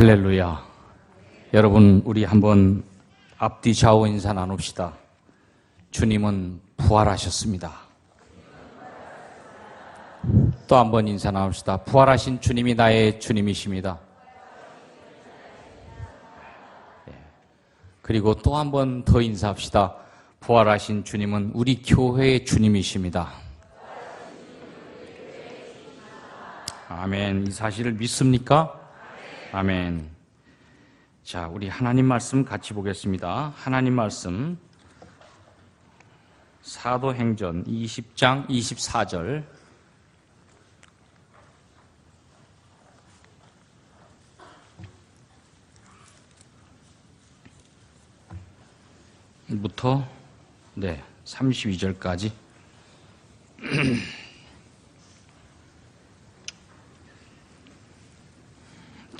할렐루야. 여러분, 우리 한번 앞뒤 좌우 인사 나눕시다. 주님은 부활하셨습니다. 또 한번 인사 나눕시다. 부활하신 주님이 나의 주님이십니다. 그리고 또 한 번 더 인사합시다. 부활하신 주님은 우리 교회의 주님이십니다. 아멘. 이 사실을 믿습니까? 아멘. 자, 우리 하나님 말씀 같이 보겠습니다. 하나님 말씀 사도행전 20장 24절 부터 32절까지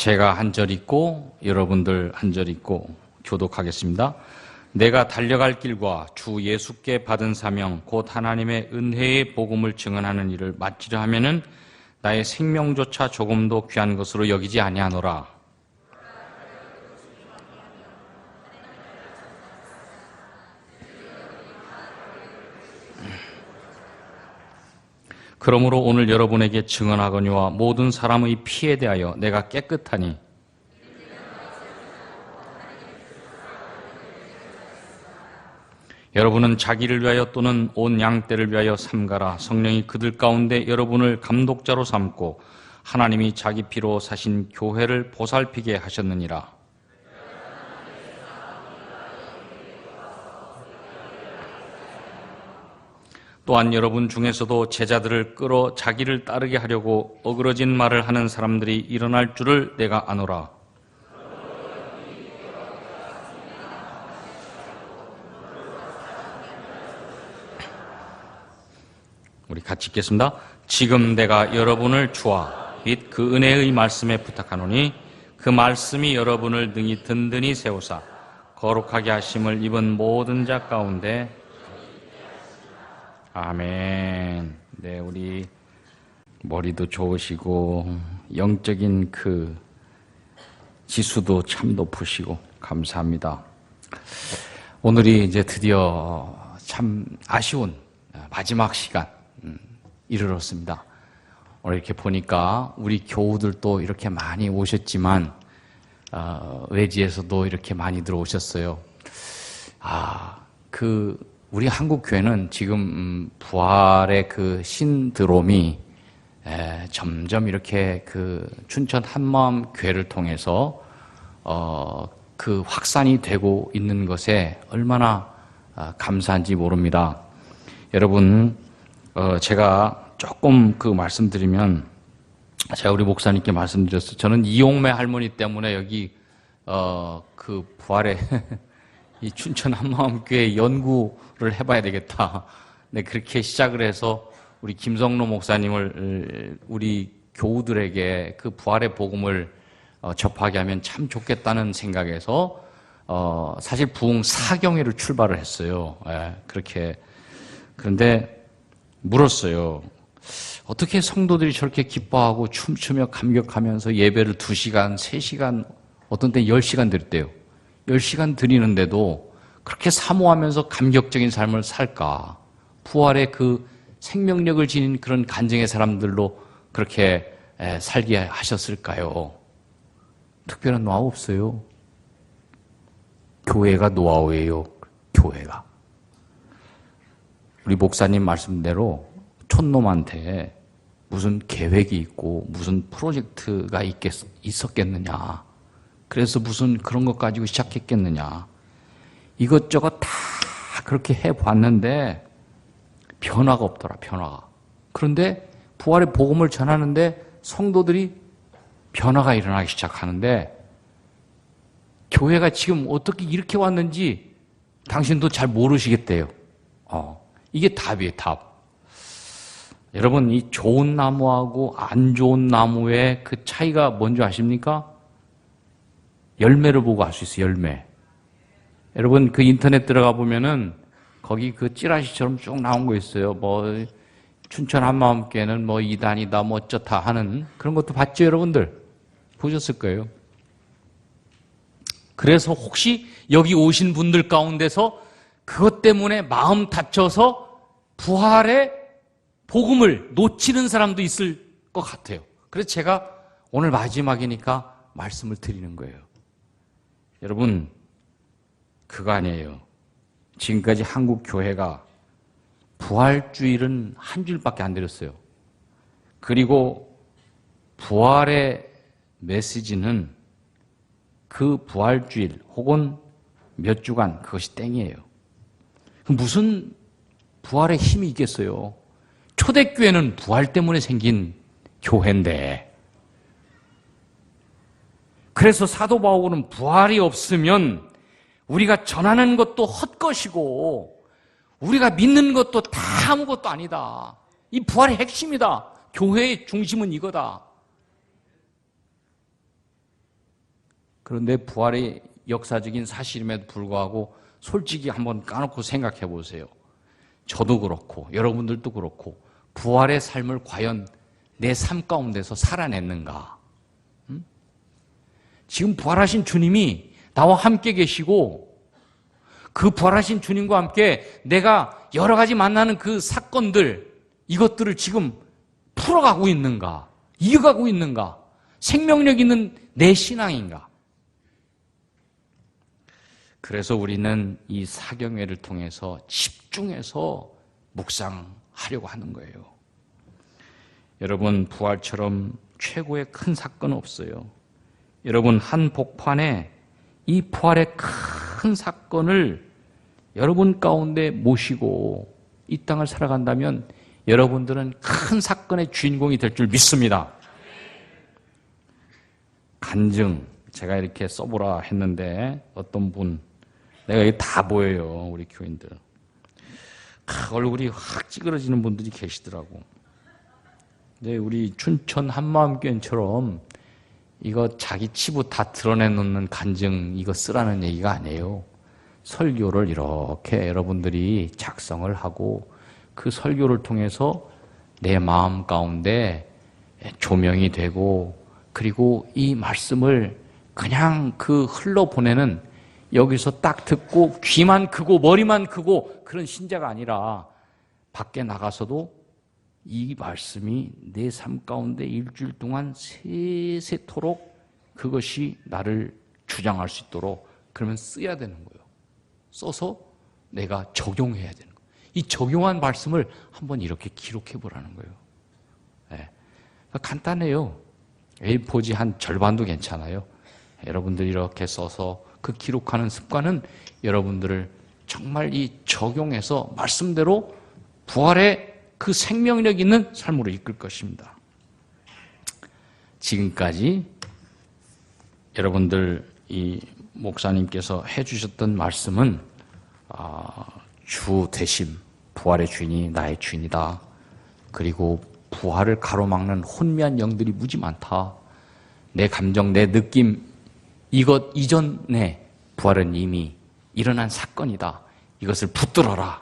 제가 한 절 읽고 여러분들 한 절 읽고 교독하겠습니다. 내가 달려갈 길과 주 예수께 받은 사명 곧 하나님의 은혜의 복음을 증언하는 일을 마치려 하면은 나의 생명조차 조금도 귀한 것으로 여기지 아니하노라. 그러므로 오늘 여러분에게 증언하거니와 모든 사람의 피에 대하여 내가 깨끗하니 여러분은 자기를 위하여 또는 온 양떼를 위하여 삼가라. 성령이 그들 가운데 여러분을 감독자로 삼고 하나님이 자기 피로 사신 교회를 보살피게 하셨느니라. 또한 여러분 중에서도 제자들을 끌어 자기를 따르게 하려고 어그러진 말을 하는 사람들이 일어날 줄을 내가 아노라. 우리 같이 읽겠습니다. 지금 내가 여러분을 주와 및 그 은혜의 말씀에 부탁하노니 그 말씀이 여러분을 능히 든든히 세우사 거룩하게 하심을 입은 모든 자 가운데 아멘. 네, 우리 머리도 좋으시고 영적인 그 지수도 참 높으시고 감사합니다. 오늘이 이제 드디어 참 아쉬운 마지막 시간 이르렀습니다. 오늘 이렇게 보니까 우리 교우들도 이렇게 많이 오셨지만 외지에서도 이렇게 많이 들어오셨어요. 우리 한국 교회는 지금 부활의 그 신드롬이 점점 이렇게 그 춘천 한마음 교회를 통해서 그 확산이 되고 있는 것에 얼마나 감사한지 모릅니다. 여러분, 제가 조금 그 말씀드리면 제가 우리 목사님께 말씀드렸어요. 저는 이용매 할머니 때문에 여기 그 부활의 이 춘천 한마음교회 연구를 해봐야 되겠다. 네, 그렇게 시작을 해서 우리 김성로 목사님을 우리 교우들에게 그 부활의 복음을 접하게 하면 참 좋겠다는 생각에서 사실 부흥 4경회를 출발을 했어요. 그렇게. 그런데 물었어요. 어떻게 성도들이 저렇게 기뻐하고 춤추며 감격하면서 예배를 2시간, 3시간, 어떤 때 10시간 드렸대요. 10시간 드리는데도 그렇게 사모하면서 감격적인 삶을 살까? 부활의 그 생명력을 지닌 그런 간증의 사람들로 그렇게 살게 하셨을까요? 특별한 노하우 없어요. 교회가 노하우예요. 교회가. 우리 목사님 말씀대로 촌놈한테 무슨 계획이 있고 무슨 프로젝트가 있었겠느냐. 그래서 무슨 그런 것 가지고 시작했겠느냐. 이것저것 다 그렇게 해봤는데 변화가 없더라, 변화가. 그런데 부활의 복음을 전하는데 성도들이 변화가 일어나기 시작하는데 교회가 지금 어떻게 이렇게 왔는지 당신도 잘 모르시겠대요. 이게 답이에요, 답. 여러분, 이 좋은 나무하고 안 좋은 나무의 그 차이가 뭔지 아십니까? 열매를 보고 알 수 있어요, 열매. 여러분, 그 인터넷 들어가 보면은 거기 그 찌라시처럼 쭉 나온 거 있어요. 춘천 한마음교회는 이단이다, 어쩌다 하는 그런 것도 봤죠, 여러분들? 보셨을 거예요. 그래서 혹시 여기 오신 분들 가운데서 그것 때문에 마음 다쳐서 부활의 복음을 놓치는 사람도 있을 것 같아요. 그래서 제가 오늘 마지막이니까 말씀을 드리는 거예요. 여러분, 그거 아니에요. 지금까지 한국 교회가 부활주일은 한 주일밖에 안 드렸어요. 그리고 부활의 메시지는 그 부활주일 혹은 몇 주간 그것이 땡이에요. 무슨 부활의 힘이 있겠어요? 초대교회는 부활 때문에 생긴 교회인데, 그래서 사도 바울은 부활이 없으면 우리가 전하는 것도 헛것이고 우리가 믿는 것도 다 아무것도 아니다. 이 부활의 핵심이다. 교회의 중심은 이거다. 그런데 부활의 역사적인 사실임에도 불구하고 솔직히 한번 까놓고 생각해 보세요. 저도 그렇고 여러분들도 그렇고 부활의 삶을 과연 내 삶 가운데서 살아냈는가? 지금 부활하신 주님이 나와 함께 계시고 그 부활하신 주님과 함께 내가 여러 가지 만나는 그 사건들, 이것들을 지금 풀어가고 있는가? 이어가고 있는가? 생명력 있는 내 신앙인가? 그래서 우리는 이 사경회를 통해서 집중해서 묵상하려고 하는 거예요. 여러분, 부활처럼 최고의 큰 사건은 없어요. 여러분, 한 복판에 이 부활의 큰 사건을 여러분 가운데 모시고 이 땅을 살아간다면 여러분들은 큰 사건의 주인공이 될 줄 믿습니다. 간증, 제가 이렇게 써보라 했는데 어떤 분, 내가 여기 다 보여요, 우리 교인들. 얼굴이 확 찌그러지는 분들이 계시더라고. 근데 우리 춘천 한마음교회처럼 이거 자기 치부 다 드러내놓는 간증 이거 쓰라는 얘기가 아니에요. 설교를 이렇게 여러분들이 작성을 하고 그 설교를 통해서 내 마음 가운데 조명이 되고, 그리고 이 말씀을 그냥 그 흘러보내는, 여기서 딱 듣고 귀만 크고 머리만 크고 그런 신자가 아니라 밖에 나가서도 이 말씀이 내 삶 가운데 일주일 동안 세세토록 그것이 나를 주장할 수 있도록 그러면 써야 되는 거예요. 써서 내가 적용해야 되는 거예요. 이 적용한 말씀을 한번 이렇게 기록해 보라는 거예요. 네. 간단해요. A4지 한 절반도 괜찮아요. 여러분들이 이렇게 써서 그 기록하는 습관은 여러분들을 정말 이 적용해서 말씀대로 부활의 그 생명력 있는 삶으로 이끌 것입니다. 지금까지 여러분들 이 목사님께서 해주셨던 말씀은 주 대심, 부활의 주인이 나의 주인이다. 그리고 부활을 가로막는 혼미한 영들이 무지 많다. 내 감정, 내 느낌, 이것 이전에 부활은 이미 일어난 사건이다. 이것을 붙들어라.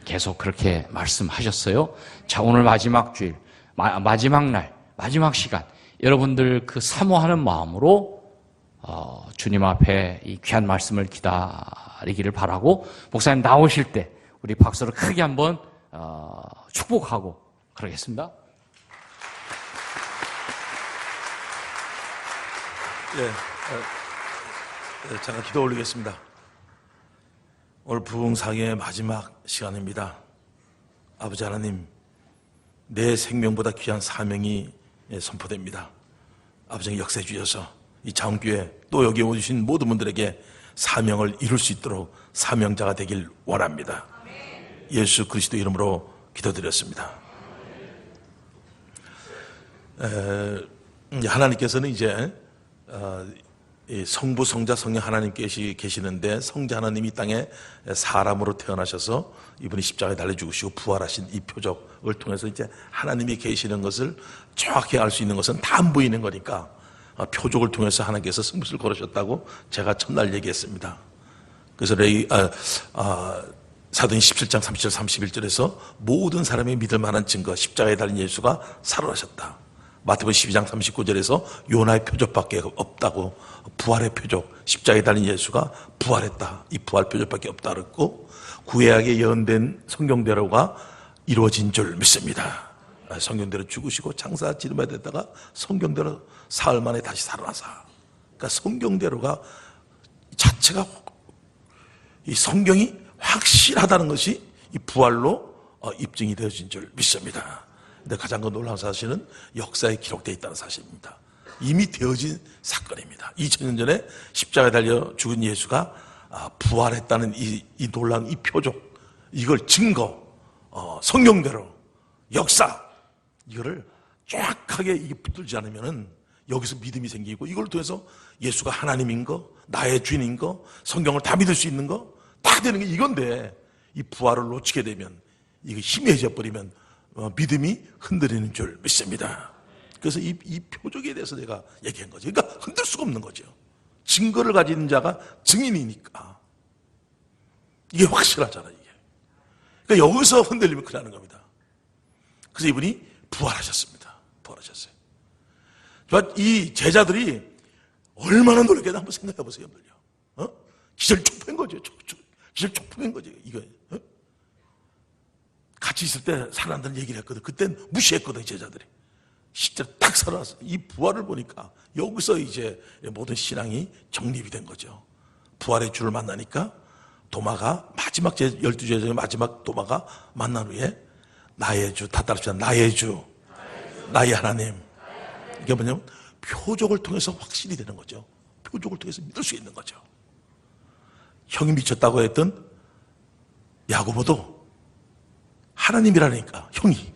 계속 그렇게 말씀하셨어요. 자, 오늘 마지막 주일, 마지막 날, 마지막 시간, 여러분들 그 사모하는 마음으로 주님 앞에 이 귀한 말씀을 기다리기를 바라고, 목사님 나오실 때 우리 박수를 크게 한번 축복하고 그러겠습니다. 잠깐 기도 올리겠습니다. 오늘 부흥상의 마지막 시간입니다. 아버지 하나님, 내 생명보다 귀한 사명이 선포됩니다. 아버지 역사해 주셔서 이 자원교회 또 여기 오신 모든 분들에게 사명을 이룰 수 있도록 사명자가 되길 원합니다. 예수 그리스도 이름으로 기도드렸습니다. 하나님께서는 이제 성부, 성자, 성령 하나님께서 계시는데, 성자 하나님이 이 땅에 사람으로 태어나셔서 이분이 십자가에 달려 죽으시고 부활하신 이 표적을 통해서 이제 하나님이 계시는 것을 정확히 알 수 있는 것은 다 안 보이는 거니까 표적을 통해서 하나님께서 승부를 걸으셨다고 제가 첫날 얘기했습니다. 그래서 사도행 17장 30절 31절에서 모든 사람이 믿을 만한 증거, 십자가에 달린 예수가 살아나셨다. 마태복음 12장 39절에서 요나의 표적밖에 없다고, 부활의 표적, 십자가에 달린 예수가 부활했다, 이 부활 표적밖에 없다 그랬고, 구약에 예언된 성경대로가 이루어진 줄 믿습니다. 성경대로 죽으시고 장사 지름에 됐다가 성경대로 사흘 만에 다시 살아나사. 그러니까 성경대로가 자체가, 이 성경이 확실하다는 것이 이 부활로 입증이 되어진 줄 믿습니다. 근데 가장 큰 놀라운 사실은 역사에 기록되어 있다는 사실입니다. 이미 되어진 사건입니다. 2000년 전에 십자가에 달려 죽은 예수가 부활했다는 이 놀라운 이 표적, 이걸 증거, 성경대로 역사, 이거를 정확하게 이게 붙들지 않으면은 여기서 믿음이 생기고, 이걸 통해서 예수가 하나님인 거, 나의 주인인 거, 성경을 다 믿을 수 있는 거 다 되는 게 이건데, 이 부활을 놓치게 되면, 이거 희미해져 버리면 믿음이 흔들리는 줄 믿습니다. 그래서 이 표적에 대해서 내가 얘기한 거죠. 그러니까 흔들 수가 없는 거죠. 증거를 가진 자가 증인이니까 이게 확실하잖아요. 이게. 그러니까 여기서 흔들리면 큰일 나는 겁니다. 그래서 이분이 부활하셨습니다. 부활하셨어요. 이 제자들이 얼마나 놀랐겠나 한번 생각해 보세요. 기절 촉풍인 거죠. 기절 촉풍인 거죠. 이거. 같이 있을 때 사람들은 얘기를 했거든. 그땐 무시했거든, 제자들이. 실제로 딱 살아났어. 이 부활을 보니까 여기서 이제 모든 신앙이 정립이 된 거죠. 부활의 주를 만나니까 도마가 마지막 12제자 중에 마지막 도마가 만난 후에 나의 주, 다 따라합시다. 나의 주, 나의 하나님. 이게 뭐냐면 표적을 통해서 확실히 되는 거죠. 표적을 통해서 믿을 수 있는 거죠. 형이 미쳤다고 했던 야고보도 하나님이라니까, 형이.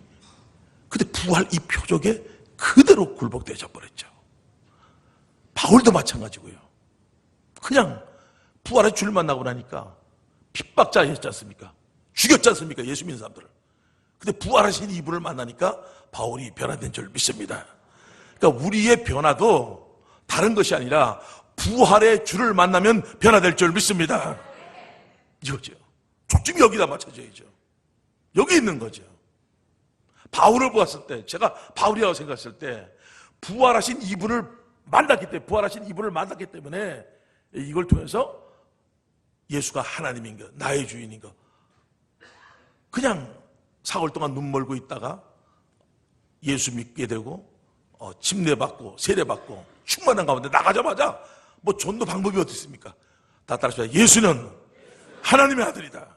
근데 부활 이 표적에 그대로 굴복되어 버렸죠. 바울도 마찬가지고요. 그냥 부활의 주를 만나고 나니까 핍박자였지 않습니까? 죽였지 않습니까? 예수 믿는 사람들을. 근데 부활하신 이분을 만나니까 바울이 변화된 줄 믿습니다. 그러니까 우리의 변화도 다른 것이 아니라 부활의 주를 만나면 변화될 줄 믿습니다. 이거죠. 초점이 여기다 맞춰져야죠. 여기 있는 거죠. 바울을 보았을 때, 제가 바울이라고 생각했을 때, 부활하신 이분을 만났기 때문에 이걸 통해서 예수가 하나님인 것, 나의 주인인 것, 그냥 사흘 동안 눈 멀고 있다가 예수 믿게 되고, 침례받고 세례받고 충만한 가운데 나가자마자 뭐 전도 방법이 어디 있습니까? 다 따라합시다. 예수는 하나님의 아들이다.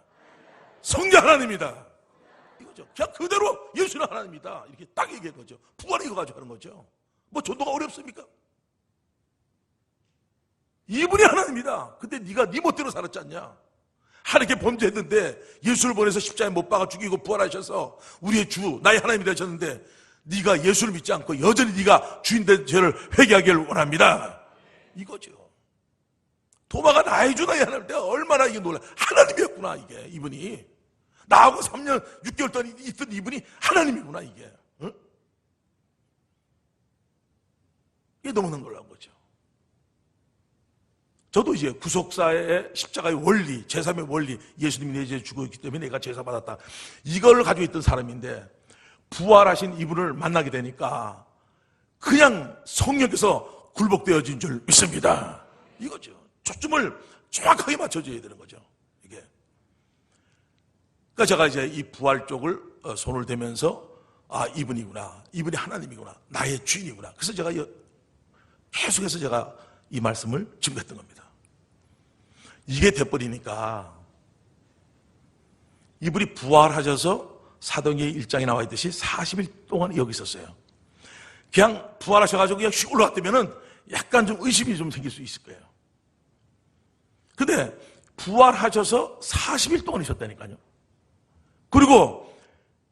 성자 하나님이다. 이거죠. 그냥 그대로 예수는 하나님이다. 이렇게 딱 얘기한 거죠. 부활이 이거 가지고 하는 거죠. 뭐 전도가 어렵습니까? 이분이 하나님이다. 근데 네가 네 멋대로 살았지 않냐? 하나님께 범죄했는데 예수를 보내서 십자가에 못 박아 죽이고 부활하셔서 우리의 주, 나의 하나님이 되셨는데 네가 예수를 믿지 않고 여전히 네가 주인된 죄를 회개하기를 원합니다. 이거죠. 도마가 나의 주, 나의 하나님, 내가 얼마나 이게 놀라. 하나님이었구나, 이게, 이분이. 나하고 3년 6개월 동안 있던 이분이 하나님이구나, 이게. 응? 이게 너무나 놀라운 거죠. 저도 이제 구속사의 십자가의 원리, 제3의 원리, 예수님이 내 죄 죽었기 때문에 내가 제사 받았다, 이걸 가지고 있던 사람인데 부활하신 이분을 만나게 되니까 그냥 성령께서 굴복되어진 줄 믿습니다. 이거죠. 초점을 정확하게 맞춰줘야 되는 거죠. 이게. 그러니까 제가 이제 이 부활 쪽을 손을 대면서 이분이구나, 이분이 하나님이구나, 나의 주인이구나. 그래서 제가 계속해서 제가 이 말씀을 증거했던 겁니다. 이게 돼버리니까 이분이 부활하셔서 사도행전 1장에 나와 있듯이 40일 동안 여기 있었어요. 그냥 부활하셔가지고 그냥 슉 올라갔다면은 약간 좀 의심이 좀 생길 수 있을 거예요. 근데 부활하셔서 40일 동안 있었다니까요. 그리고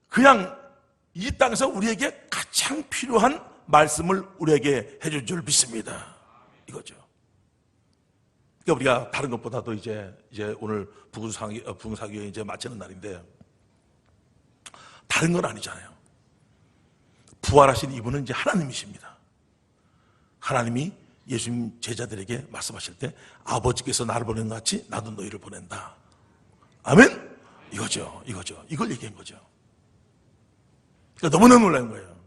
그냥 이 땅에서 우리에게 가장 필요한 말씀을 우리에게 해준 줄 믿습니다. 이거죠. 그러니까 우리가 다른 것보다도 이제 오늘 부흥사교회 이제 마치는 날인데 다른 건 아니잖아요. 부활하신 이분은 이제 하나님이십니다. 하나님이 예수님 제자들에게 말씀하실 때 아버지께서 나를 보낸 것 같이 나도 너희를 보낸다. 아멘? 이거죠. 이걸 얘기한 거죠. 그러니까 너무나 놀라운 거예요.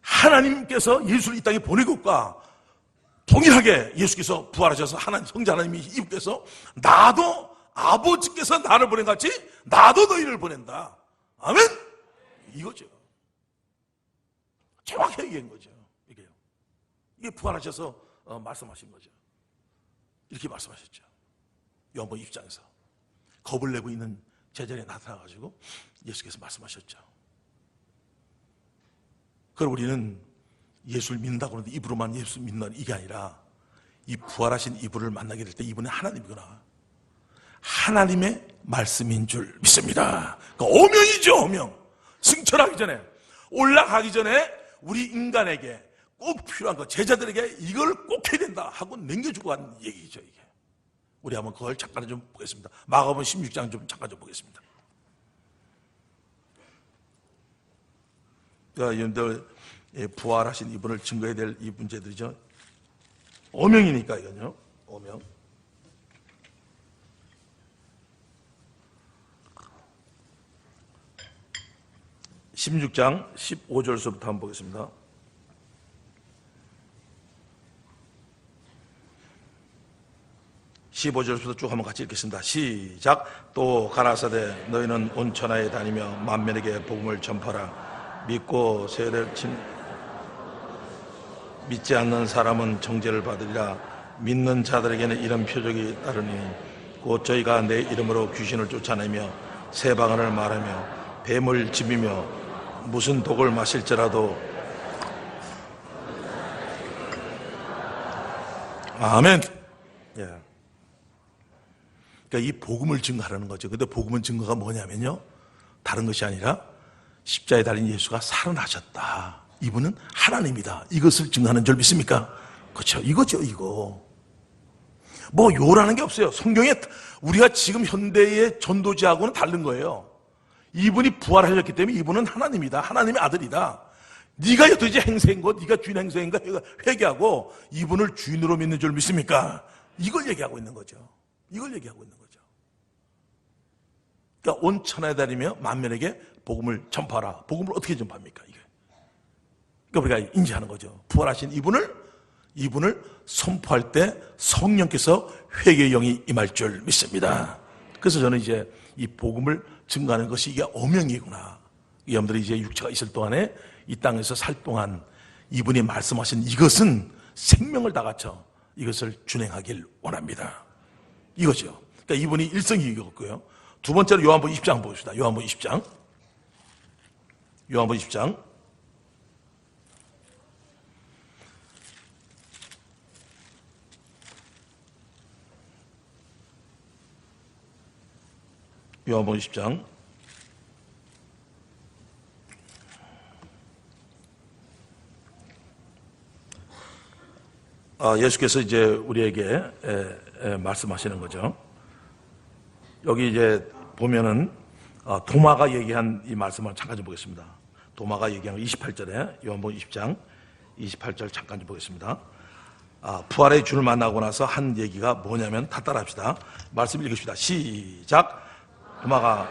하나님께서 예수를 이 땅에 보낸 것과 동일하게 예수께서 부활하셔서 하나님 성자 하나님이 이분께서 나도 아버지께서 나를 보낸 같이 나도 너희를 보낸다. 아멘. 이거죠. 정확하게 얘기한 거죠. 이게 부활하셔서 말씀하신 거죠. 이렇게 말씀하셨죠. 요한복음 20장에서 겁을 내고 있는 제자리에 나타나가지고 예수께서 말씀하셨죠. 그럼 우리는 예수를 믿는다고 하는데 입으로만 예수 믿는 이게 아니라 이 부활하신 이분을 만나게 될 때 이분은 하나님이구나, 하나님의 말씀인 줄 믿습니다. 그러니까 오명이죠. 오명. 승천하기 전에, 올라가기 전에 우리 인간에게 꼭 필요한 거, 제자들에게 이걸 꼭 해야 된다 하고 남겨주고 간 얘기죠. 이게 우리 한번 그걸 잠깐 좀 보겠습니다. 마가복음 16장 좀 잠깐 좀 보겠습니다. 그러니까 여러분들 부활하신 이분을 증거해야 될 이 문제들이죠. 오명이니까 이건요. 오명. 16장 15절서부터 한번 보겠습니다. (15절부터) 쭉 한번 같이 읽겠습니다. 시작. 또 가라사대 너희는 온 천하에 다니며 만민에게 복음을 전파라. 믿고 세례를 믿지 않는 사람은 정죄를 받으리라. 믿는 자들에게는 이런 표적이 따르니 곧 저희가 내 이름으로 귀신을 쫓아내며 새 방언을 말하며 뱀을 집이며 무슨 독을 마실지라도. 아멘. 예. 그러니까 이 복음을 증거하라는 거죠. 근데 복음은 증거가 뭐냐면요, 다른 것이 아니라 십자가에 달린 예수가 살아나셨다, 이분은 하나님이다, 이것을 증거하는 줄 믿습니까? 그렇죠. 이거죠. 이거 뭐 요라는 게 없어요. 성경에 우리가 지금 현대의 전도지하고는 다른 거예요. 이분이 부활하셨기 때문에 이분은 하나님이다, 하나님의 아들이다. 네가 어떻게 행세인 것, 네가 주인 행세인가 회개하고 이분을 주인으로 믿는 줄 믿습니까? 이걸 얘기하고 있는 거죠. 이걸 얘기하고 있는 거죠. 그러니까 온 천하에 다니며 만민에게 복음을 전파하라. 복음을 어떻게 전파합니까? 이게. 그러니까 우리가 인지하는 거죠. 부활하신 이분을 선포할 때 성령께서 회개의 영이 임할 줄 믿습니다. 그래서 저는 이제 이 복음을 증거하는 것이 이게 오명이구나. 여러분들이 이제 육체가 있을 동안에 이 땅에서 살 동안 이분이 말씀하신 이것은 생명을 다 갖춰 이것을 준행하길 원합니다. 이거죠. 그러니까 이분이 일성이었고요. 두 번째로 요한복음 20장 보십시다. 요한복음 20장. 요한복음 20장. 요한복음 20장. 예수께서 이제 우리에게 말씀하시는 거죠. 여기 이제 보면은 도마가 얘기한 이 말씀을 잠깐 좀 보겠습니다. 도마가 얘기한 28절에 요한복음 20장 28절 잠깐 좀 보겠습니다. 부활의 주를 만나고 나서 한 얘기가 뭐냐면 다 따라합시다. 말씀 읽읍시다. 시작. 도마가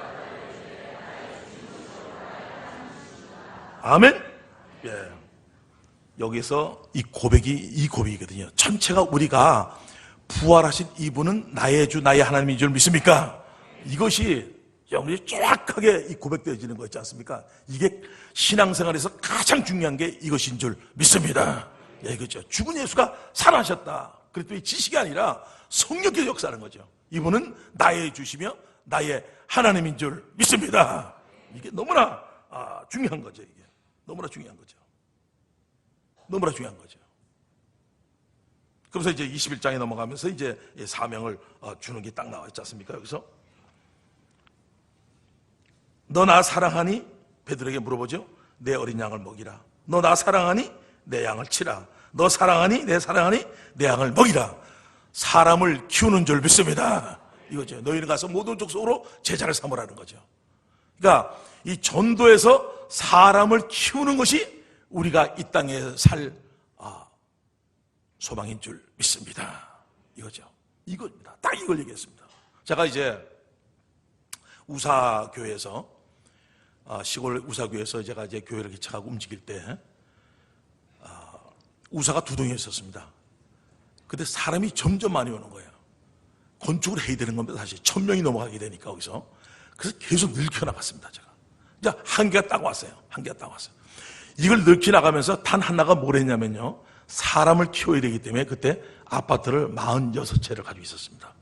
아멘. 예. 여기서 이 고백이거든요. 전체가 우리가 부활하신 이분은 나의 주, 나의 하나님인 줄 믿습니까? 이것이 여러분이 정확하게 이 고백되어지는 거 있지 않습니까? 이게 신앙생활에서 가장 중요한 게 이것인 줄 믿습니다. 예, 그렇죠. 죽은 예수가 살아나셨다. 그랬더니 지식이 아니라 성령께서 역사하는 거죠. 이분은 나의 주시며 나의 하나님인 줄 믿습니다. 이게 너무나 중요한 거죠. 이게 너무나 중요한 거죠. 너무나 중요한 거죠. 그래서 이제 21장에 넘어가면서 이제 사명을 주는 게 딱 나와 있지 않습니까? 여기서 너 나 사랑하니? 베드로에게 물어보죠. 내 어린 양을 먹이라. 너 나 사랑하니? 내 양을 치라. 너 사랑하니? 내 사랑하니? 내 양을 먹이라. 사람을 키우는 줄 믿습니다. 이거죠. 너희는 가서 모든 족속으로 제자를 삼으라는 거죠. 그러니까 이 전도에서 사람을 키우는 것이 우리가 이 땅에 살 소망인 줄 믿습니다. 이거죠. 이겁니다. 딱 이걸 얘기했습니다. 제가 이제 우사교회에서 시골 우사교회에서 제가 이제 교회를 개척하고 움직일 때 우사가 2동이 있었습니다. 근데 사람이 점점 많이 오는 거예요. 건축을 해야 되는 겁니다. 사실 1000명이 넘어가게 되니까 거기서. 그래서 계속 늘켜 나갔습니다. 제가. 이제 한계가 딱 왔어요. 한계가 딱 왔어요. 이걸 늘켜 나가면서 단 하나가 뭘 했냐면요. 사람을 키워야 되기 때문에 그때 아파트를 46채를 가지고 있었습니다.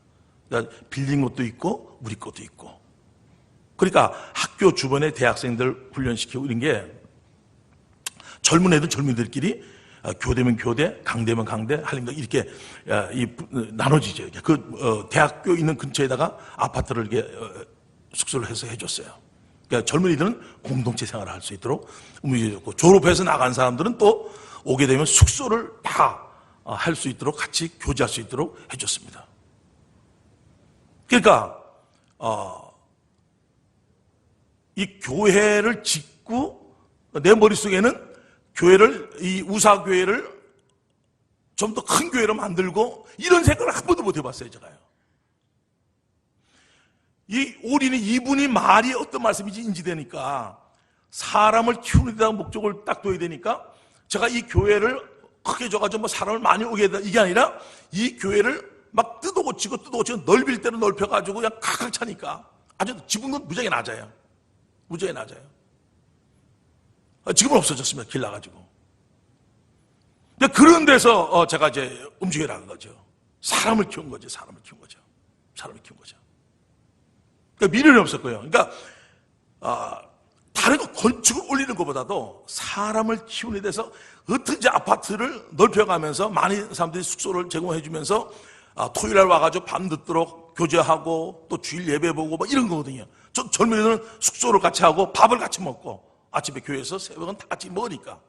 그러니까 빌린 것도 있고 우리 것도 있고. 그러니까 학교 주변에 대학생들 훈련시키고 이런 게 젊은 애들 젊은이들끼리 교대면 교대, 강대면 강대, 할린가 이렇게 나눠지죠. 대학교 있는 근처에다가 아파트를 이렇게 숙소를 해서 해줬어요. 그러니까 젊은이들은 공동체 생활을 할 수 있도록 움직여줬고, 졸업해서 나간 사람들은 또 오게 되면 숙소를 다 할 수 있도록 같이 교제할 수 있도록 해줬습니다. 그러니까 이 교회를 짓고 내 머릿속에는 이 우사교회를 좀 더 큰 교회로 만들고 이런 생각을 한 번도 못 해봤어요, 제가요. 이 올인이 이분이 말이 어떤 말씀인지 인지되니까 사람을 키우는 데다가 목적을 딱 둬야 되니까 제가 이 교회를 크게 줘가지고 뭐 사람을 많이 오게 하다 이게 아니라 이 교회를 막 뜯어고치고 넓일 때는 넓혀가지고 그냥 칵칵 차니까 아주 지붕은 무지하게 낮아요. 무지하게 낮아요. 지금은 없어졌습니다. 길 나가지고. 그런 데서 제가 이제 움직여 나간 거죠. 사람을 키운 거죠. 사람을 키운 거죠. 사람을 키운 거죠. 그러니까 미련이 없었고요. 그러니까 다른 거 건축을 올리는 것보다도 사람을 키우는 데서 어떻게 아파트를 넓혀가면서 많은 사람들이 숙소를 제공해 주면서 토요일날 와가지고 밤늦도록 교제하고 또 주일 예배 보고 뭐 이런 거거든요. 젊은이들은 숙소를 같이 하고 밥을 같이 먹고 아침에 교회에서 새벽은 다 같이 먹으니까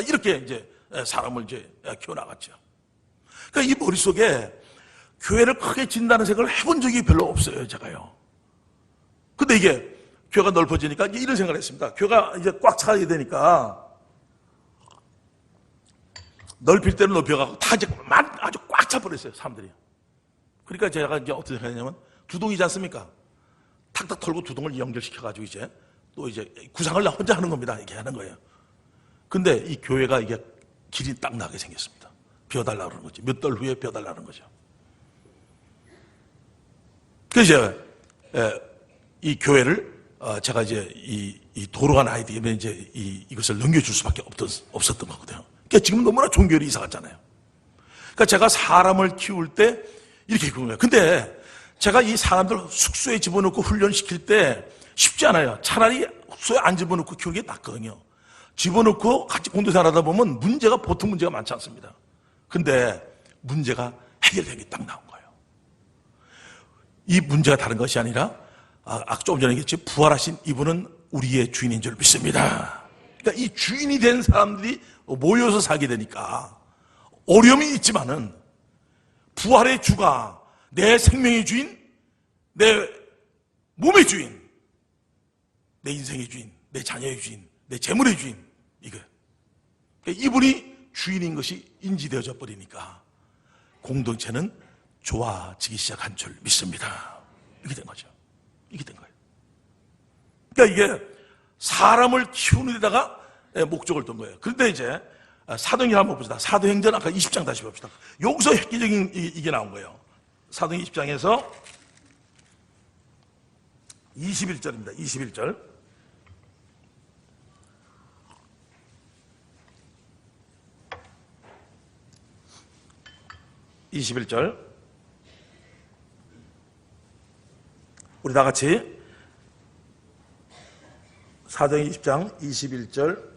이렇게 이제 사람을 이제 키워나갔죠. 그러니까 이 머릿속에 교회를 크게 짓는다는 생각을 해본 적이 별로 없어요, 제가요. 근데 이게 교회가 넓어지니까 이제 이런 생각을 했습니다. 교회가 이제 꽉 차게 되니까 넓힐 때는 넓혀가고 다 이제 아주 꽉 차버렸어요, 사람들이. 그러니까 제가 이제 어떻게 생각했냐면 2동이지 않습니까? 탁탁 털고 2동을 연결시켜가지고 이제 또 이제 구상을 나 혼자 하는 겁니다. 이렇게 하는 거예요. 근데 이 교회가 이게 길이 딱 나게 생겼습니다. 비워달라고 그러는 거죠. 몇 달 후에 비워달라는 거죠. 그래서 이 교회를 제가 이제 이 도로가 나야 되면 이제 이것을 넘겨줄 수밖에 없었던 거거든요. 그러니까 지금 너무나 좋은 교회로 이사 갔잖아요. 그러니까 제가 사람을 키울 때 이렇게 키운 거예요. 근데 제가 이 사람들 숙소에 집어넣고 훈련시킬 때 쉽지 않아요. 차라리 숙소에 안 집어넣고 키우는 게 낫거든요. 집어넣고 같이 공동생활하다 보면 보통 문제가 많지 않습니다. 근데 문제가 해결된 게 딱 나온 거예요. 이 문제가 다른 것이 아니라 아까 조금 전에 얘기했지, 부활하신 이분은 우리의 주인인 줄 믿습니다. 그러니까 이 주인이 된 사람들이 모여서 살게 되니까 어려움이 있지만은 부활의 주가 내 생명의 주인, 내 몸의 주인, 내 인생의 주인, 내 자녀의 주인, 내 재물의 주인, 이거. 그러니까 이분이 주인인 것이 인지되어져 버리니까 공동체는 좋아지기 시작한 줄 믿습니다. 이렇게 된 거죠. 이게 된 거예요. 그러니까 이게 사람을 키우는 데다가 목적을 둔 거예요. 그런데 이제 사도행전 한번 봅시다. 사도행전 아까 20장 다시 봅시다. 여기서 획기적인 이게 나온 거예요. 사도행전 20장에서 21절입니다. 21절. 우리 다 같이 사도행전 20장 21절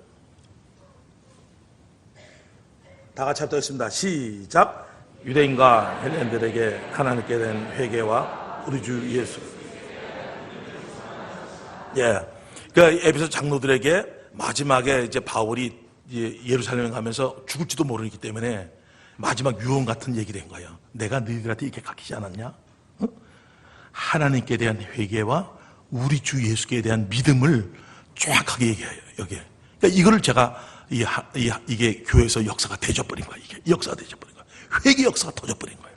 다 같이 합독했습니다. 시작. 유대인과 헬레인들에게 하나님께 대한 회개와 우리 주 예수. 그러니까 에베소 장로들에게 마지막에 이제 바울이 예루살렘에 가면서 죽을지도 모르기 때문에 마지막 유언 같은 얘기를 한 거예요. 내가 너희들한테 이렇게 가르치지 않았냐? 응? 하나님께 대한 회개와 우리 주 예수께 대한 믿음을 정확하게 얘기해요. 여기에. 그러니까 이거를 제가 이게 교회에서 역사가 되져버린 거예요. 이게 역사가 되져버린 거예요. 회개 역사가 터져버린 거예요.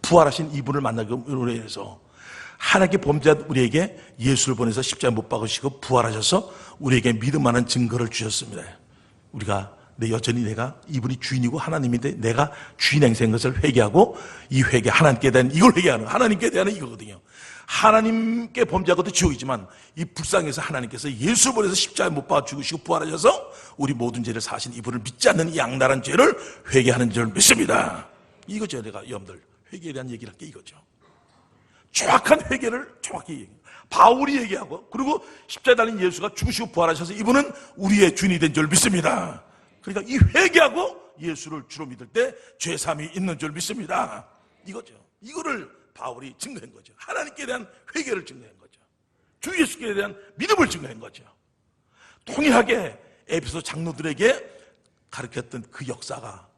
부활하신 이분을 만나기로 인해서 하나님께 범죄한 우리에게 예수를 보내서 십자가에 못 박으시고 부활하셔서 우리에게 믿음하는 증거를 주셨습니다. 우리가 근데 여전히 내가 이분이 주인이고 하나님인데 내가 주인 행세인 것을 회개하고 이 회개, 하나님께 대한 이걸 회개하는, 하나님께 대한 이거거든요. 하나님께 범죄한 것도 지옥이지만 이 불쌍해서 하나님께서 예수를 보내서 십자가에 못 박아 죽으시고 부활하셔서 우리 모든 죄를 사신 이분을 믿지 않는 이 양날한 죄를 회개하는 줄 믿습니다. 이거죠. 내가 여러분들 회개에 대한 얘기를 할 게 이거죠. 정확한 회개를 정확히 얘기해요. 바울이 얘기하고, 그리고 십자가에 달린 예수가 죽으시고 부활하셔서 이분은 우리의 주인이 된 줄 믿습니다. 그러니까 이 회개하고 예수를 주로 믿을 때 죄사함이 있는 줄 믿습니다. 이거죠. 이거를 바울이 증거한 거죠. 하나님께 대한 회개를 증거한 거죠. 주 예수께 대한 믿음을 증거한 거죠. 동일하게 에베소 장로들에게 가르쳤던 그 역사가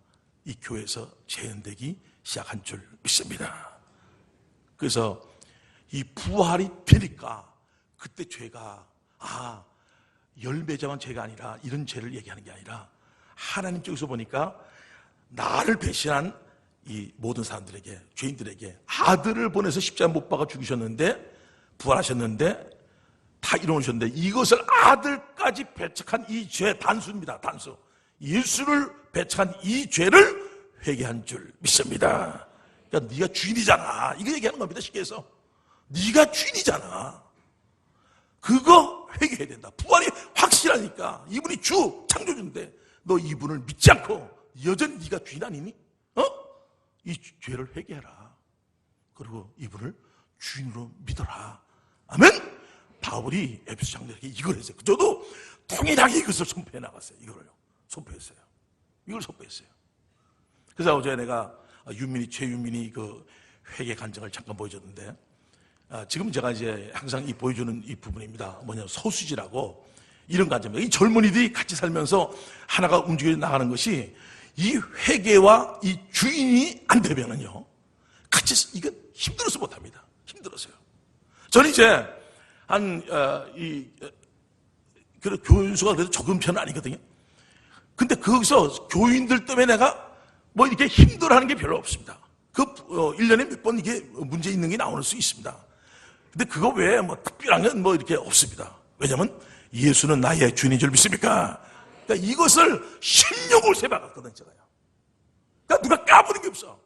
이 교회에서 재현되기 시작한 줄 믿습니다. 그래서 이 부활이 되니까 그때 죄가 열매자만 죄가 아니라 이런 죄를 얘기하는 게 아니라 하나님 쪽에서 보니까 나를 배신한 이 모든 사람들에게, 죄인들에게 아들을 보내서 십자가에 못 박아 죽이셨는데, 부활하셨는데 다 이루셨는데 이것을 아들까지 배척한 이 죄, 단수입니다. 단수. 예수를 배척한 이 죄를 회개한 줄 믿습니다. 그러니까 네가 주인이잖아, 이거 얘기하는 겁니다. 쉽게 해서 네가 주인이잖아, 그거 회개해야 된다. 부활이 확실하니까 이분이 주, 창조주인데 너 이분을 믿지 않고 여전히 네가 주인 아니니? 이 죄를 회개해라. 그리고 이분을 주인으로 믿어라. 아멘? 바울이 에베소 장로에게 이걸 했어요. 저도 동일하게 이것을 선포해 나갔어요. 이거를요. 선포했어요. 이걸 선포했어요. 그래서 어제 내가 최윤민이 그 회개 간증을 잠깐 보여줬는데, 지금 제가 이제 항상 보여주는 이 부분입니다. 소수지라고, 이런 간증입니다. 이 젊은이들이 같이 살면서 하나가 움직여 나가는 것이, 이 회개와 이 주인이 안 되면은요, 같이, 이건 힘들어서 못합니다. 힘들었어요. 저는 이제, 교인수가 그래도 적은 편은 아니거든요. 근데 거기서 교인들 때문에 내가 이렇게 힘들어 하는 게 별로 없습니다. 1년에 몇 번 이게 문제 있는 게 나올 수 있습니다. 근데 그거 외에 특별한 건 이렇게 없습니다. 왜냐면 예수는 나의 주인인 줄 믿습니까? 그러니까 이것을 16을 세박았거든요, 제가요. 그러니까 누가 까부는 게 없어.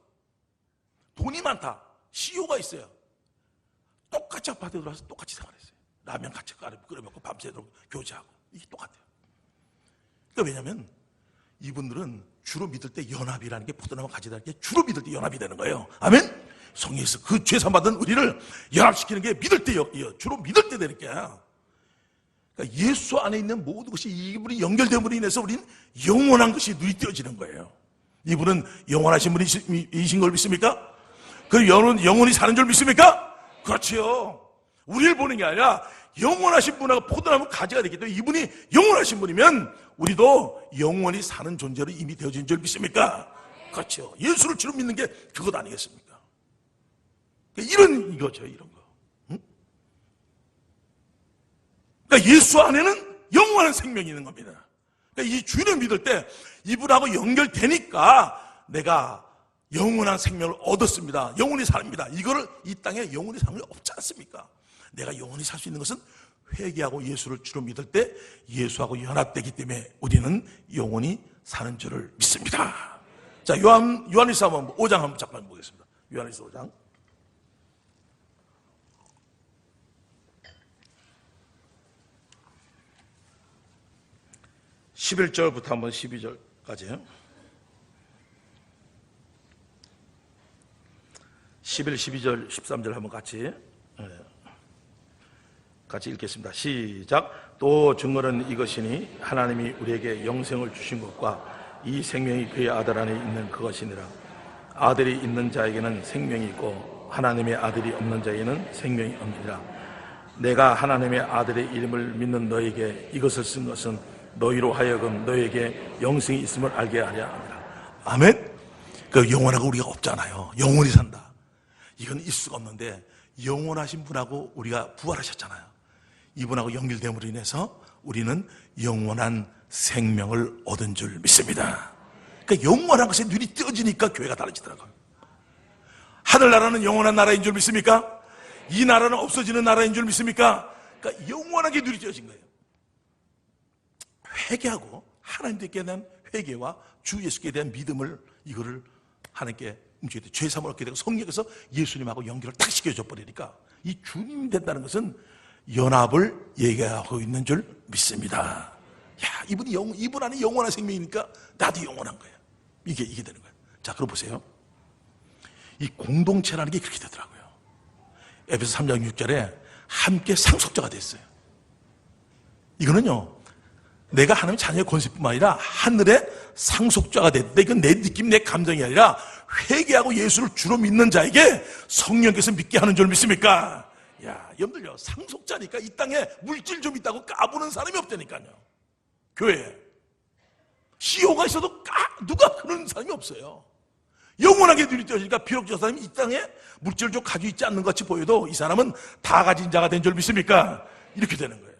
돈이 많다. CEO가 있어요. 똑같이 아파트에 들어와서 똑같이 생활했어요. 라면 같이 끓여 먹고 밤새도록 교제하고. 이게 똑같아요. 그러니까 왜냐면 이분들은 주로 믿을 때 연합이라는 게, 포도나무 가지라는 게 주로 믿을 때 연합이 되는 거예요. 아멘? 성령에서 그 죄사받은 우리를 연합시키는 게 믿을 때, 주로 믿을 때 되는 거야. 그러니까 예수 안에 있는 모든 것이 이분이 연결됨으로 인해서 우리는 영원한 것이 눈이 띄어지는 거예요. 이분은 영원하신 분이신 걸 믿습니까? 그 영원히 사는 줄 믿습니까? 그렇지요. 우리를 보는 게 아니라 영원하신 분하고 포도나무 가지가 되기 때문에 이분이 영원하신 분이면 우리도 영원히 사는 존재로 이미 되어진 줄 믿습니까? 그렇죠. 예수를 주로 믿는 게 그것 아니겠습니까? 이거죠, 이런 거. 응? 그러니까 예수 안에는 영원한 생명이 있는 겁니다. 그러니까 이 주인을 믿을 때 이분하고 연결되니까 내가 영원한 생명을 얻었습니다. 영원히 삽니다. 이거를 이 땅에 영원히 사는 게 없지 않습니까? 내가 영원히 살 수 있는 것은 회개하고 예수를 주로 믿을 때 예수하고 연합되기 때문에 우리는 영원히 사는 줄을 믿습니다. 자, 요한일서 5장 한번 잠깐 보겠습니다. 요한일서 5장. 11절부터 한번 12절까지요. 11, 12절, 13절 한번 같이 읽겠습니다. 시작. 또 증거는 이것이니 하나님이 우리에게 영생을 주신 것과 이 생명이 그의 아들 안에 있는 그것이니라. 아들이 있는 자에게는 생명이 있고 하나님의 아들이 없는 자에게는 생명이 없느니라. 내가 하나님의 아들의 이름을 믿는 너에게 이것을 쓴 것은 너희로 하여금 너에게 영생이 있음을 알게 하려 합니다. 아멘. 그 영원하고 우리가 없잖아요. 영원히 산다. 이건 있을 수가 없는데 영원하신 분하고 우리가 부활하셨잖아요. 이분하고 연결됨으로 인해서 우리는 영원한 생명을 얻은 줄 믿습니다. 그러니까 영원한 것에 눈이 띄어지니까 교회가 달라지더라고요. 하늘나라는 영원한 나라인 줄 믿습니까? 이 나라는 없어지는 나라인 줄 믿습니까? 그러니까 영원하게 눈이 띄어진 거예요. 회개하고 하나님께 대한 회개와 주 예수께 대한 믿음을 이거를 하나님께 움직이게 돼. 죄 사함을 얻게 되고 성령께서 예수님하고 연결을 딱 시켜줘 버리니까 이 주님이 된다는 것은 연합을 얘기하고 있는 줄 믿습니다. 야, 이분 안에 영원한 생명이니까 나도 영원한 거야. 이게 되는 거야. 자, 그럼 보세요. 이 공동체라는 게 그렇게 되더라고요. 에베소 3장 6절에 함께 상속자가 됐어요. 이거는요, 내가 하나님의 자녀의 권세뿐만 아니라 하늘의 상속자가 됐는데 이건 내 느낌, 내 감정이 아니라 회개하고 예수를 주로 믿는 자에게 성령께서 믿게 하는 줄 믿습니까? 야, 여러분들요, 상속자니까 이 땅에 물질 좀 있다고 까부는 사람이 없다니까요. 교회에 CEO가 있어도 누가 그런 사람이 없어요. 영원하게 눈이 떠지니까 비록 저 사람이 이 땅에 물질을 좀 가지고 있지 않는 것 같이 보여도 이 사람은 다 가진 자가 된 줄 믿습니까? 이렇게 되는 거예요.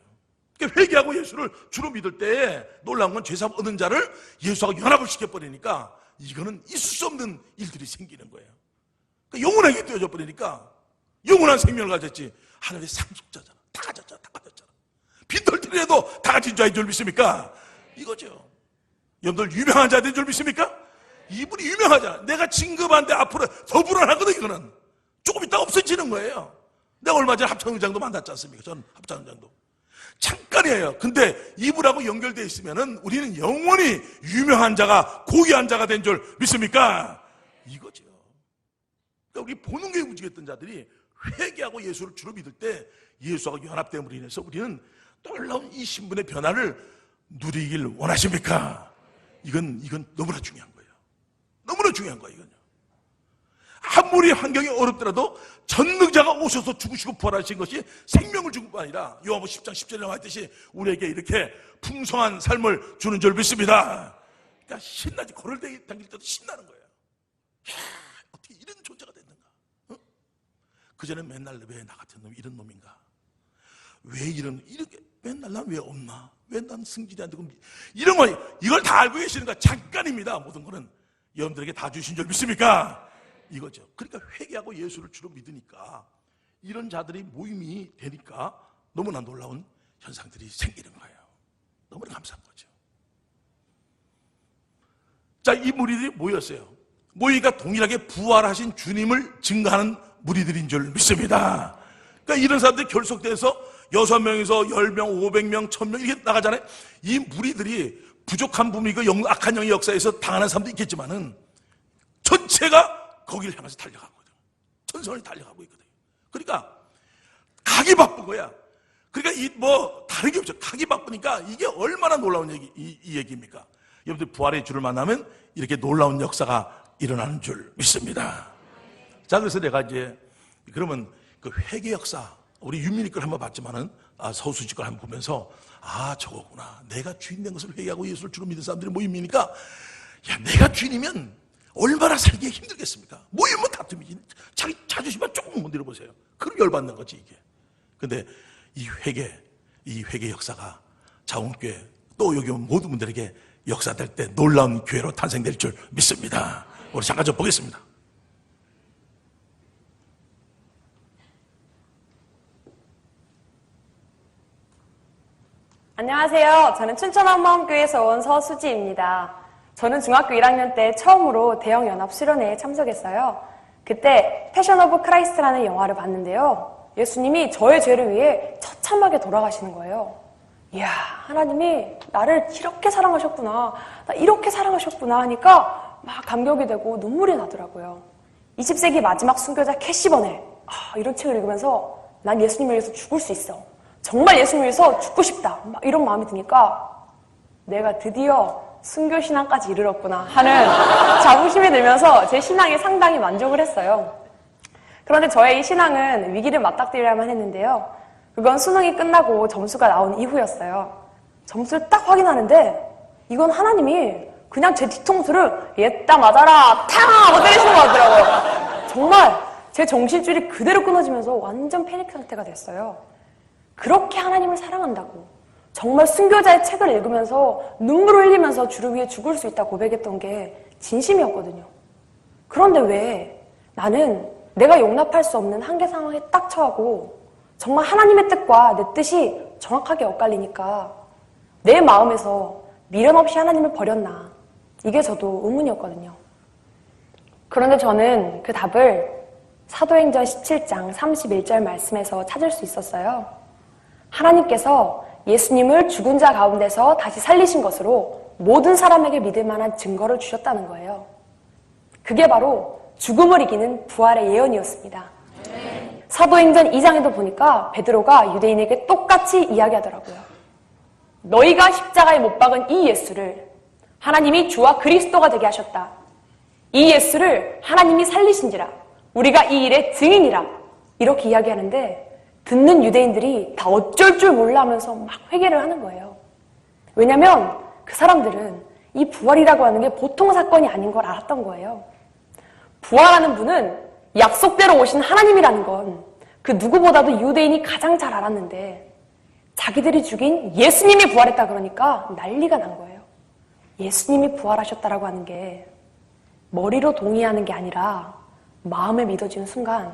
그러니까 회개하고 예수를 주로 믿을 때에 놀라운 건 죄사함 얻은 자를 예수하고 연합을 시켜버리니까 이거는 있을 수 없는 일들이 생기는 거예요. 그러니까 영원하게 되어져 버리니까 영원한 생명을 가졌지. 하늘의 상속자잖아. 다 가졌잖아. 빈털터리라도 다 가진 자인 줄 믿습니까? 이거죠. 여러분들 유명한 자 된 줄 믿습니까? 이분이 유명하잖아. 내가 진급한데 앞으로 더 불안하거든. 이거는 조금 있다가 없어지는 거예요. 내가 얼마 전에 합창의장도 만났지 않습니까? 전 합창의장도 잠깐이에요. 근데 이분하고 연결되어 있으면은 우리는 영원히 유명한 자가, 고귀한 자가 된 줄 믿습니까? 이거죠. 그러니까 우리 보는 게 움직였던 자들이 회개하고 예수를 주로 믿을 때 예수하고 연합됨으로 인해서 우리는 놀라운 이 신분의 변화를 누리길 원하십니까? 이건 너무나 중요한 거예요. 너무나 중요한 거예요, 이건요. 아무리 환경이 어렵더라도 전능자가 오셔서 죽으시고 부활하신 것이 생명을 준 뿐 아니라 요한복음 10장 10절에 나와있듯이 우리에게 이렇게 풍성한 삶을 주는 줄 믿습니다. 그러니까 신나지. 걸을 당길 때도 신나는 거예요. 이야, 어떻게 이런 존재가 됐는가? 어? 그전에 맨날 왜 나 같은 놈이 이런 놈인가? 왜 이렇게 맨날 난 왜 없나? 왜 난 승질이 안 되고 이런 거, 이걸 다 알고 계시는가? 잠깐입니다. 모든 거는 여러분들에게 다 주신 줄 믿습니까? 이거죠. 그러니까 회개하고 예수를 주로 믿으니까 이런 자들이 모임이 되니까 너무나 놀라운 현상들이 생기는 거예요. 너무나 감사한 거죠. 자, 이 무리들이 모였어요. 모이가 동일하게 부활하신 주님을 증거하는 무리들인 줄 믿습니다. 그러니까 이런 사람들이 결속돼서 6명에서 10명, 500명, 1000명 이렇게 나가잖아요. 이 무리들이 부족한 부분이 악한 영의 역사에서 당하는 사람도 있겠지만은 전체가 거기를 향해서 달려가거든. 전선이 달려가고 있거든. 그러니까 가기 바쁜 거야. 그러니까 다른 게 없죠. 가기 바쁘니까 이게 얼마나 놀라운 이 얘기입니까? 여러분들 부활의 주를 만나면 이렇게 놀라운 역사가 일어나는 줄 믿습니다. 자, 그래서 내가 이제 그러면 그 회개 역사, 우리 윤민이 걸 한번 봤지만은 서수지 걸 한번 보면서 저거구나. 내가 주인 된 것을 회개하고 예수를 주로 믿는 사람들이 모임이니까 야, 내가 주인이면 얼마나 살기 힘들겠습니까? 모이면 다툼이지. 자기 자존심만 조금 못 내려보세요. 그럼 열받는 거지, 이게. 근데 이 회개 역사가 자원교회 또 여기 온 모든 분들에게 역사될 때 놀라운 교회로 탄생될 줄 믿습니다. 우리 잠깐 좀 보겠습니다. 안녕하세요. 저는 춘천한마음교회에서 온 서수지입니다. 저는 중학교 1학년 때 처음으로 대형 연합 수련회에 참석했어요. 그때 패션 오브 크라이스트라는 영화를 봤는데요. 예수님이 저의 죄를 위해 처참하게 돌아가시는 거예요. 이야, 하나님이 나를 이렇게 사랑하셨구나, 나 이렇게 사랑하셨구나 하니까 막 감격이 되고 눈물이 나더라고요. 20세기 마지막 순교자 캐시번의 이런 책을 읽으면서 난 예수님을 위해서 죽을 수 있어. 정말 예수님을 위해서 죽고 싶다. 막 이런 마음이 드니까 내가 드디어 순교신앙까지 이르렀구나 하는 자부심이 들면서 제 신앙에 상당히 만족을 했어요. 그런데 저의 이 신앙은 위기를 맞닥뜨려야만 했는데요. 그건 수능이 끝나고 점수가 나온 이후였어요. 점수를 딱 확인하는데 이건 하나님이 그냥 제 뒤통수를 얘따 맞아라 탕 하고 때리시는 것 같더라고요. 정말 제 정신줄이 그대로 끊어지면서 완전 패닉 상태가 됐어요. 그렇게 하나님을 사랑한다고 정말 순교자의 책을 읽으면서 눈물을 흘리면서 주를 위해 죽을 수 있다고 고백했던 게 진심이었거든요. 그런데 왜 나는 내가 용납할 수 없는 한계 상황에 딱 처하고 정말 하나님의 뜻과 내 뜻이 정확하게 엇갈리니까 내 마음에서 미련 없이 하나님을 버렸나 이게 저도 의문이었거든요. 그런데 저는 그 답을 사도행전 17장 31절 말씀에서 찾을 수 있었어요. 하나님께서 예수님을 죽은 자 가운데서 다시 살리신 것으로 모든 사람에게 믿을 만한 증거를 주셨다는 거예요. 그게 바로 죽음을 이기는 부활의 예언이었습니다. 사도행전 2장에도 보니까 베드로가 유대인에게 똑같이 이야기하더라고요. 너희가 십자가에 못 박은 이 예수를 하나님이 주와 그리스도가 되게 하셨다. 이 예수를 하나님이 살리신지라 우리가 이 일의 증인이라 이렇게 이야기하는데 듣는 유대인들이 다 어쩔 줄 몰라 하면서 막 회개를 하는 거예요. 왜냐하면 그 사람들은 이 부활이라고 하는 게 보통 사건이 아닌 걸 알았던 거예요. 부활하는 분은 약속대로 오신 하나님이라는 건 그 누구보다도 유대인이 가장 잘 알았는데 자기들이 죽인 예수님이 부활했다 그러니까 난리가 난 거예요. 예수님이 부활하셨다라고 하는 게 머리로 동의하는 게 아니라 마음에 믿어지는 순간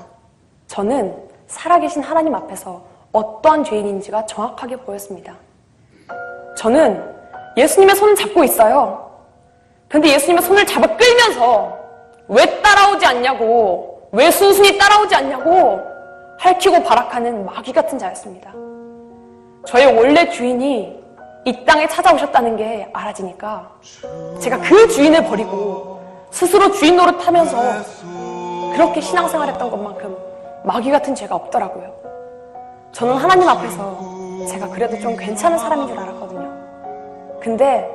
저는 살아계신 하나님 앞에서 어떠한 죄인인지가 정확하게 보였습니다. 저는 예수님의 손을 잡고 있어요. 근데 예수님의 손을 잡아 끌면서 왜 따라오지 않냐고, 왜 순순히 따라오지 않냐고 핥히고 발악하는 마귀 같은 자였습니다. 저의 원래 주인이 이 땅에 찾아오셨다는 게 알아지니까 제가 그 주인을 버리고 스스로 주인 노릇하면서 그렇게 신앙생활했던 것만큼 마귀 같은 죄가 없더라고요. 저는 하나님 앞에서 제가 그래도 좀 괜찮은 사람인 줄 알았거든요. 근데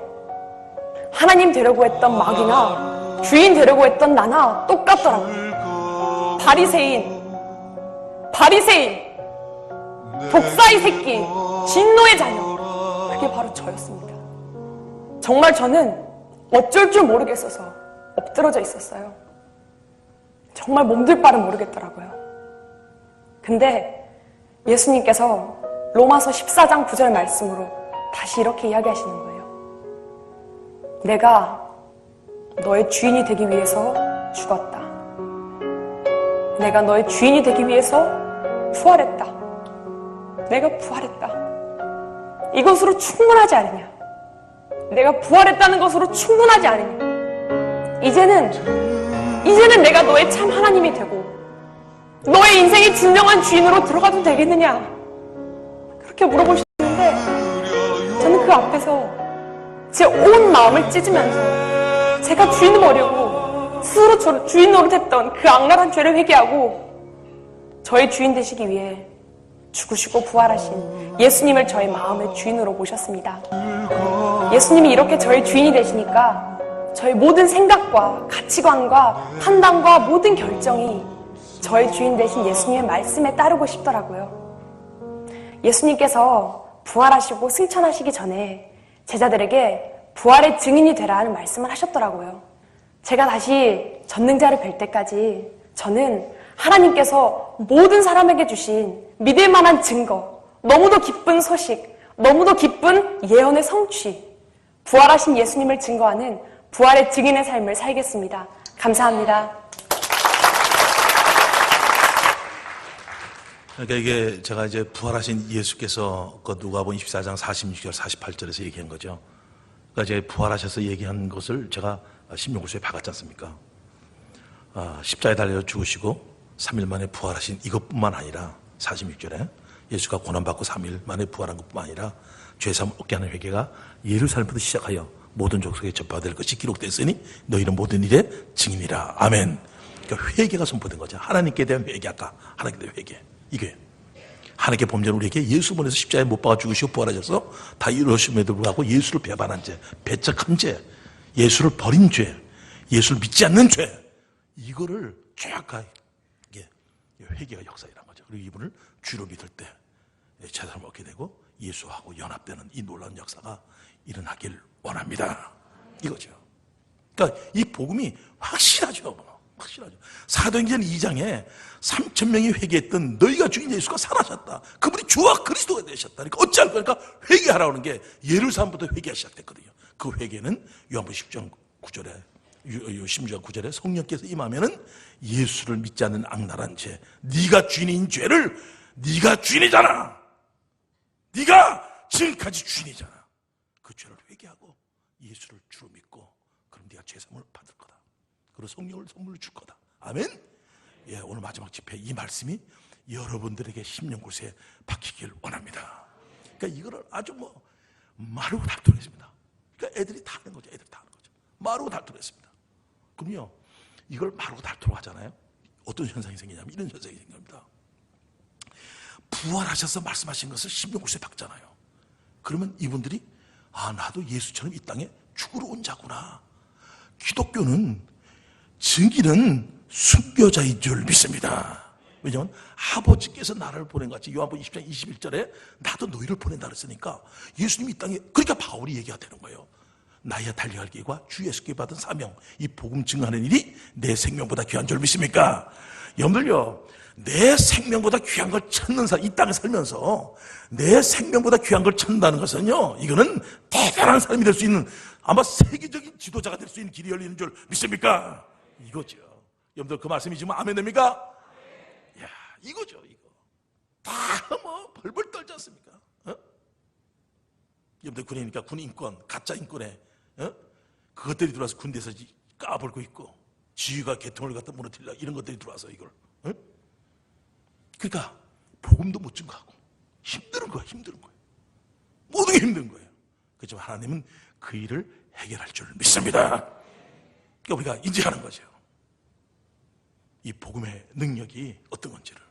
하나님 되려고 했던 마귀나 주인 되려고 했던 나나 똑같더라고요. 바리새인, 독사의 새끼, 진노의 자녀, 그게 바로 저였습니다. 정말 저는 어쩔 줄 모르겠어서 엎드러져 있었어요. 정말 몸둘 바를 모르겠더라고요. 근데 예수님께서 로마서 14장 9절 말씀으로 다시 이렇게 이야기하시는 거예요. 내가 너의 주인이 되기 위해서 죽었다. 내가 너의 주인이 되기 위해서 부활했다. 내가 부활했다. 이것으로 충분하지 않으냐? 내가 부활했다는 것으로 충분하지 않으냐? 이제는 내가 너의 참 하나님이 되고 너의 인생의 진정한 주인으로 들어가도 되겠느냐? 그렇게 물어보시는데 저는 그 앞에서 제 온 마음을 찢으면서 제가 주인을 버리고 스스로 저를 주인 노릇했던 그 악랄한 죄를 회개하고 저의 주인 되시기 위해 죽으시고 부활하신 예수님을 저의 마음의 주인으로 모셨습니다. 예수님이 이렇게 저의 주인이 되시니까 저의 모든 생각과 가치관과 판단과 모든 결정이 저의 주인 되신 예수님의 말씀에 따르고 싶더라고요. 예수님께서 부활하시고 승천하시기 전에 제자들에게 부활의 증인이 되라 하는 말씀을 하셨더라고요. 제가 다시 전능자를 뵐 때까지 저는 하나님께서 모든 사람에게 주신 믿을 만한 증거, 너무도 기쁜 소식, 너무도 기쁜 예언의 성취, 부활하신 예수님을 증거하는 부활의 증인의 삶을 살겠습니다. 감사합니다. 그러니까 이게 제가 이제 부활하신 예수께서 그 누가복음 24장 46절 48절에서 얘기한 거죠. 그러니까 이제 부활하셔서 얘기한 것을 제가 신명구서에 박았지 않습니까? 십자가에 달려 죽으시고 3일 만에 부활하신 이것뿐만 아니라 46절에 예수가 고난받고 3일 만에 부활한 것뿐만 아니라 죄사함 얻게 하는 회개가 예루살렘부터 시작하여 모든 족속에 전파될 것이 기록됐으니 너희는 모든 일에 증인이라. 아멘. 그러니까 회개가 선포된 거죠. 하나님께 대한 회개, 아까 하나님께 대한 회개. 이게 하나님께 범죄는 우리에게 예수 보내서 십자가에 못 박아 죽으시고 부활하셔서 다 이루어짐에도 불구하고 예수를 배반한 죄, 배척한 죄, 예수를 버린 죄, 예수를 믿지 않는 죄, 이거를 정확하게 회개가 역사이란 거죠. 그리고 이분을 주로 믿을 때 제사를 얻게 되고 예수하고 연합되는 이 놀라운 역사가 일어나길 원합니다. 이거죠. 그러니까 이 복음이 확실하죠. 확실하죠. 사도행전 2장에 3,000명이 회개했던 너희가 죽인 예수가 살아셨다. 그분이 주와 그리스도가 되셨다. 그러니까 어찌할 거니까 회개하라는 게 예루살렘부터 회개가 시작됐거든요. 그 회개는 요한복음 10장 9절에 10장 9절에 성령께서 임하면은 예수를 믿지 않는 악랄한 죄, 네가 주인인 죄를 네가 주인이잖아. 네가 지금까지 주인이잖아. 그 죄를 회개하고 예수를 주로 믿고 그럼 죄사함을 받을 거다. 그리고 성령을 선물로 줄 거다. 아멘. 예, 오늘 마지막 집회 이 말씀이 여러분들에게 심령곳에 박히길 원합니다. 그러니까 이거를 아주 마르고 닳도록 했습니다. 그러니까 애들이 다 하는 거죠. 애들이 다 하는 거죠. 마르고 닳도록 했습니다. 그럼요, 이걸 마르고 닳도록 하잖아요. 어떤 현상이 생기냐면 이런 현상이 생깁니다. 부활하셔서 말씀하신 것을 심령곳에 박잖아요. 그러면 이분들이 나도 예수처럼 이 땅에 죽으러 온 자구나. 기독교는 증인은 순교자인 줄 믿습니다. 왜냐하면 아버지께서 나를 보낸 것 같이 요한복음 20장 21절에 나도 너희를 보낸다 그랬으니까 예수님이 이 땅에, 그러니까 바울이 얘기가 되는 거예요. 나야 달려갈 길과 주 예수께 받은 사명, 이 복음 증거하는 일이 내 생명보다 귀한 줄 믿습니까? 여러분들요, 내 생명보다 귀한 걸 찾는 사람, 이 땅에 살면서 내 생명보다 귀한 걸 찾는다는 것은요, 이거는 대단한 사람이 될 수 있는, 아마 세계적인 지도자가 될 수 있는 길이 열리는 줄 믿습니까? 이거죠. 여러분들 그 말씀이 지금 아멘 됩니까? 야, 이거죠, 이거. 다 벌벌 떨지 않습니까? 여러분들 군이니까 군 인권, 가짜 인권에 그것들이 들어와서 군대에서 까불고 있고 지휘가 개통을 갖다 무너뜨리려 이런 것들이 들어와서 이걸 그러니까 복음도 못 증거하고 힘든 거예요. 모든 게 힘든 거예요. 그렇지만 하나님은 그 일을 해결할 줄 믿습니다. 그러니까 우리가 인지하는 거죠. 이 복음의 능력이 어떤 건지를.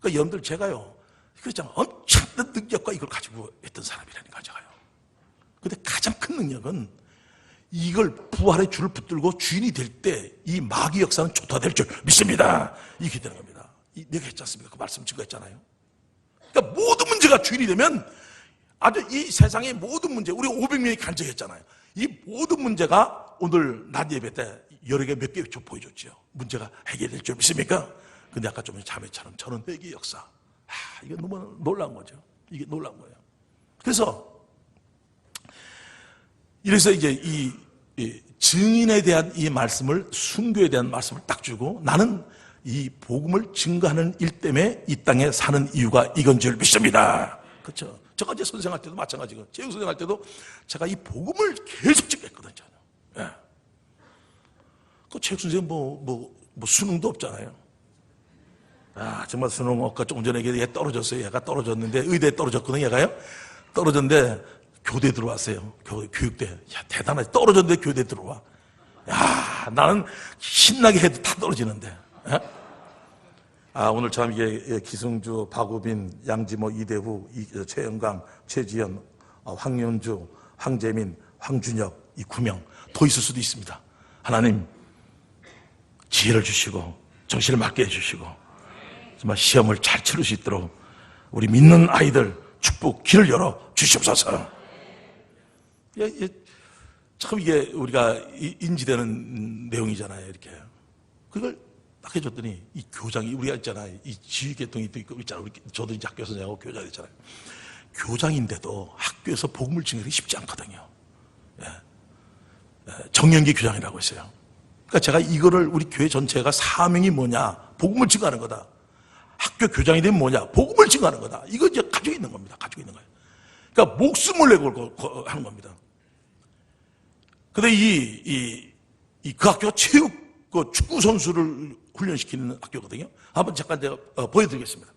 그러니까 여러분들 제가요, 그렇잖아요. 엄청난 능력과 이걸 가지고 했던 사람이라니까 제가요. 근데 가장 큰 능력은 이걸 부활의 줄을 붙들고 주인이 될 때 이 마귀 역사는 초토화될 줄 믿습니다. 이게 되는 겁니다. 내가 했지 않습니까? 그 말씀 증거했잖아요. 그러니까 모든 문제가 주인이 되면 아주 이 세상의 모든 문제, 우리 500명이 간증했잖아요. 이 모든 문제가 오늘 낮 예배 때 여러 개 몇 개 보여줬죠. 문제가 해결될 줄 믿습니까? 근데 아까 좀 자매처럼 저는 회개의 역사. 이게 너무 놀라운 거죠. 이게 놀라운 거예요. 그래서 이제 이 증인에 대한 이 말씀을, 순교에 대한 말씀을 딱 주고 나는 이 복음을 증거하는 일 때문에 이 땅에 사는 이유가 이건 줄 믿습니다. 그렇죠? 제가 이제 선생할 때도 마찬가지고 체육 선생할 때도 제가 이 복음을 계속 증거했거든요. 예. 그 체육 선생 뭐 수능도 없잖아요. 정말 수능 아까 조금 전에 얘 떨어졌어요. 얘가 떨어졌는데 의대에 떨어졌거든요. 얘가요. 떨어졌는데 교대 들어왔어요. 교육대. 야, 대단하지. 떨어졌는데 교대 들어와. 야, 나는 신나게 해도 다 떨어지는데. 예? 오늘 참 이게 기승주, 박우빈, 양지모, 이대후, 최영강, 최지연, 황윤주, 황재민, 황준혁 이 9명 더 있을 수도 있습니다. 하나님 지혜를 주시고 정신을 맑게 해주시고 정말 시험을 잘 치를 수 있도록 우리 믿는 아이들 축복 길을 열어 주시옵소서. 참 이게 우리가 인지되는 내용이잖아요. 이렇게 그걸 딱 해줬더니 이 교장이 우리가 있잖아요. 이 지휘계통이 있고 있잖아요. 저도 이제 학교 선생하고 교장 있잖아요. 교장인데도 학교에서 복음을 증거하기 쉽지 않거든요. 정연기 교장이라고 있어요. 그러니까 제가 이거를 우리 교회 전체가 사명이 뭐냐? 복음을 증거하는 거다. 학교 교장이 되면 뭐냐? 복음을 증거하는 거다. 이거 이제 가지고 있는 겁니다. 가지고 있는 거예요. 그러니까 목숨을 내고 하는 겁니다. 근데 그 학교가 축구 선수를 훈련시키는 학교거든요. 한번 잠깐 제가 보여드리겠습니다.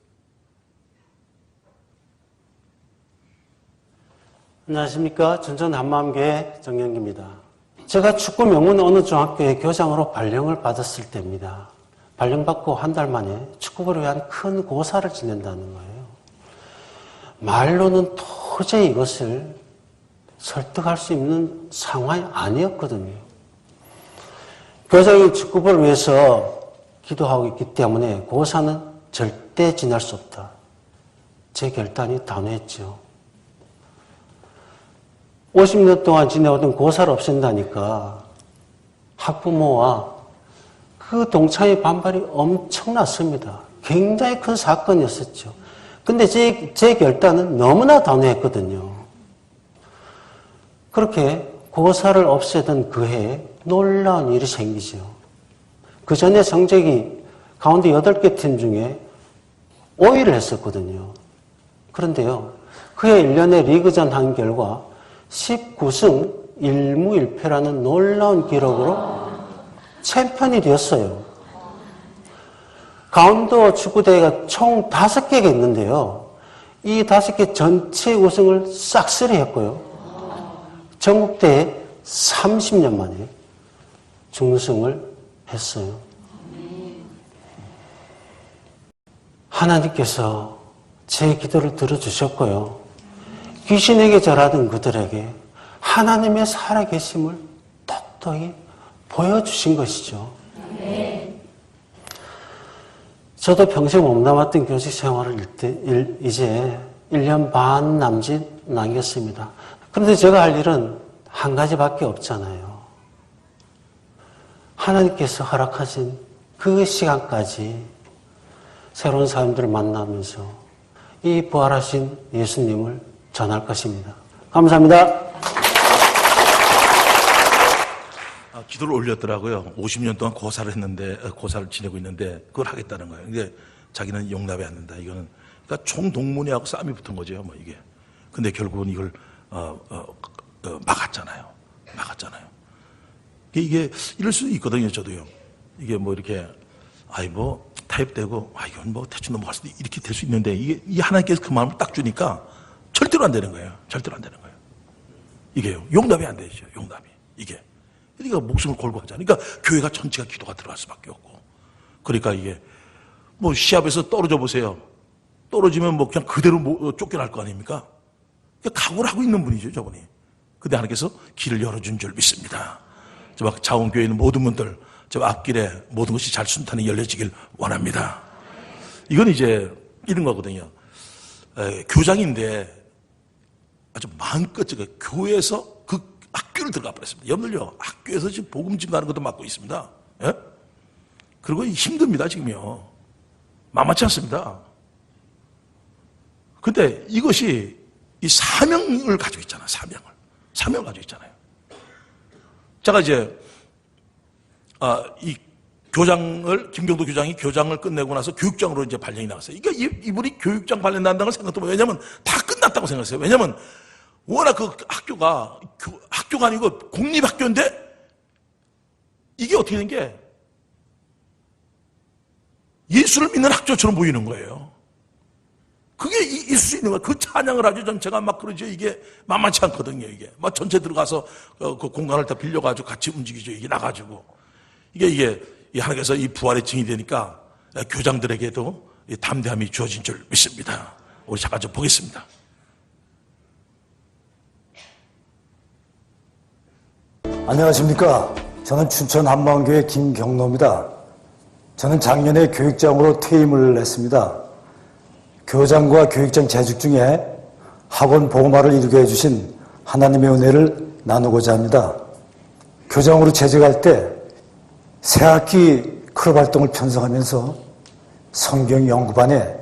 안녕하십니까. 전전 한마음교회 정영기입니다. 제가 축구 명문 어느 중학교의 교장으로 발령을 받았을 때입니다. 발령받고 한 달 만에 축구부를 위한 큰 고사를 지낸다는 거예요. 말로는 도저히 이것을 설득할 수 있는 상황이 아니었거든요. 교장이 축구부를 위해서 기도하고 있기 때문에 고사는 절대 지날 수 없다. 제 결단이 단호했죠. 50년 동안 지내오던 고사를 없앤다니까 학부모와 그 동창의 반발이 엄청났습니다. 굉장히 큰 사건이었었죠. 근데 제 결단은 너무나 단호했거든요. 그렇게 고사를 없애던 그 해에 놀라운 일이 생기죠. 그 전에 성적이 가운데 8개 팀 중에 5위를 했었거든요. 그런데요, 그해 1년에 리그전 한 결과 19승 1무 1패라는 놀라운 기록으로 챔피언이 되었어요. 강원도 축구대회가 총 5개가 있는데요. 이 5개 전체 우승을 싹쓸이 했고요. 전국대회 30년 만에 준우승을 했어요. 하나님께서 제 기도를 들어주셨고요. 귀신에게 절하던 그들에게 하나님의 살아계심을 톡톡히 보여주신 것이죠. 저도 평생 몸담았던 교직 생활을 이제 1년 반 남짓 남겼습니다. 그런데 제가 할 일은 한 가지밖에 없잖아요. 하나님께서 허락하신 그 시간까지 새로운 사람들을 만나면서 이 부활하신 예수님을 전할 것입니다. 감사합니다. 기도를 올렸더라고요. 50년 동안 고사를 지내고 있는데 그걸 하겠다는 거예요. 근데 자기는 용납이 안 된다. 이거는 그러니까 총동문회하고 싸움이 붙은 거죠. 뭐 이게. 근데 결국은 이걸 막았잖아요. 이게 이럴 수 있거든요. 저도요. 이게 뭐 이렇게 타협되고 이건 뭐 대충 넘어갈 수도 이렇게 될 수 있는데 이 하나님께서 그 마음을 딱 주니까 절대로 안 되는 거예요. 이게요. 용납이 안 되죠. 이게. 그러니까 목숨을 걸고 하잖아요. 그러니까 교회가 전체가 기도가 들어갈 수밖에 없고. 그러니까 이게 뭐 시합에서 떨어져 보세요. 떨어지면 뭐 그냥 그대로 쫓겨날 거 아닙니까? 그러니까 각오를 하고 있는 분이죠, 저분이. 근데 하나님께서 길을 열어준 줄 믿습니다. 저 자원교회 있는 모든 분들, 저 앞길에 모든 것이 잘 순탄히 열려지길 원합니다. 이건 이제 이런 거거든요. 교장인데 아주 마음껏 교회에서 그 학교를 들어가 버렸습니다. 여러분들요, 학교에서 지금 복음 증가하는 것도 맡고 있습니다. 예? 그리고 힘듭니다, 지금요. 만만치 않습니다. 근데 이것이 이 사명을 가지고 있잖아요, 사명을 가지고 있잖아요. 제가 이제, 김경도 교장이 교장을 끝내고 나서 교육장으로 이제 발령이 나갔어요. 그러니까 이분이 교육장 발령 난다는 걸 생각도 못해요. 왜냐면 다 끝났다고 생각했어요. 왜냐면 워낙 그 학교가 아니고 공립학교인데 이게 어떻게 된 게 예수를 믿는 학교처럼 보이는 거예요. 그게 있을 수 있는 거예요. 그 찬양을 아주 전체가 막 그러죠. 이게 만만치 않거든요. 이게 막 전체 들어가서 그 공간을 다 빌려가지고 같이 움직이죠. 이게 나가지고 이게 하나님께서 이 부활의 증이 되니까 교장들에게도 담대함이 주어진 줄 믿습니다. 우리 잠깐 좀 보겠습니다. 안녕하십니까. 저는 춘천 한마음교회 김경로입니다. 저는 작년에 교육장으로 퇴임을 했습니다. 교장과 교육장 재직 중에 학원 복음화를 이루게 해주신 하나님의 은혜를 나누고자 합니다. 교장으로 재직할 때 새학기 클럽 활동을 편성하면서 성경 연구반에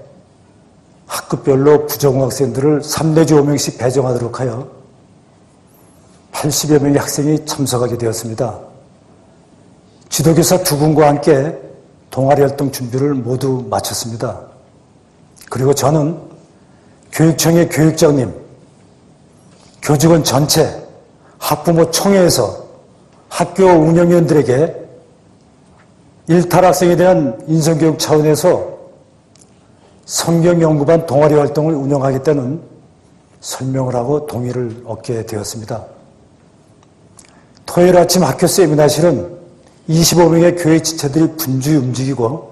학급별로 부정우 학생들을 3내지 5명씩 배정하도록 하여 80여 명의 학생이 참석하게 되었습니다. 지도교사 2분과 함께 동아리 활동 준비를 모두 마쳤습니다. 그리고 저는 교육청의 교육장님, 교직원 전체, 학부모 총회에서 학교 운영위원들에게 일탈 학생에 대한 인성교육 차원에서 성경연구반 동아리 활동을 운영하겠다는 설명을 하고 동의를 얻게 되었습니다. 토요일 아침 학교 세미나실은 25명의 교회 지체들이 분주히 움직이고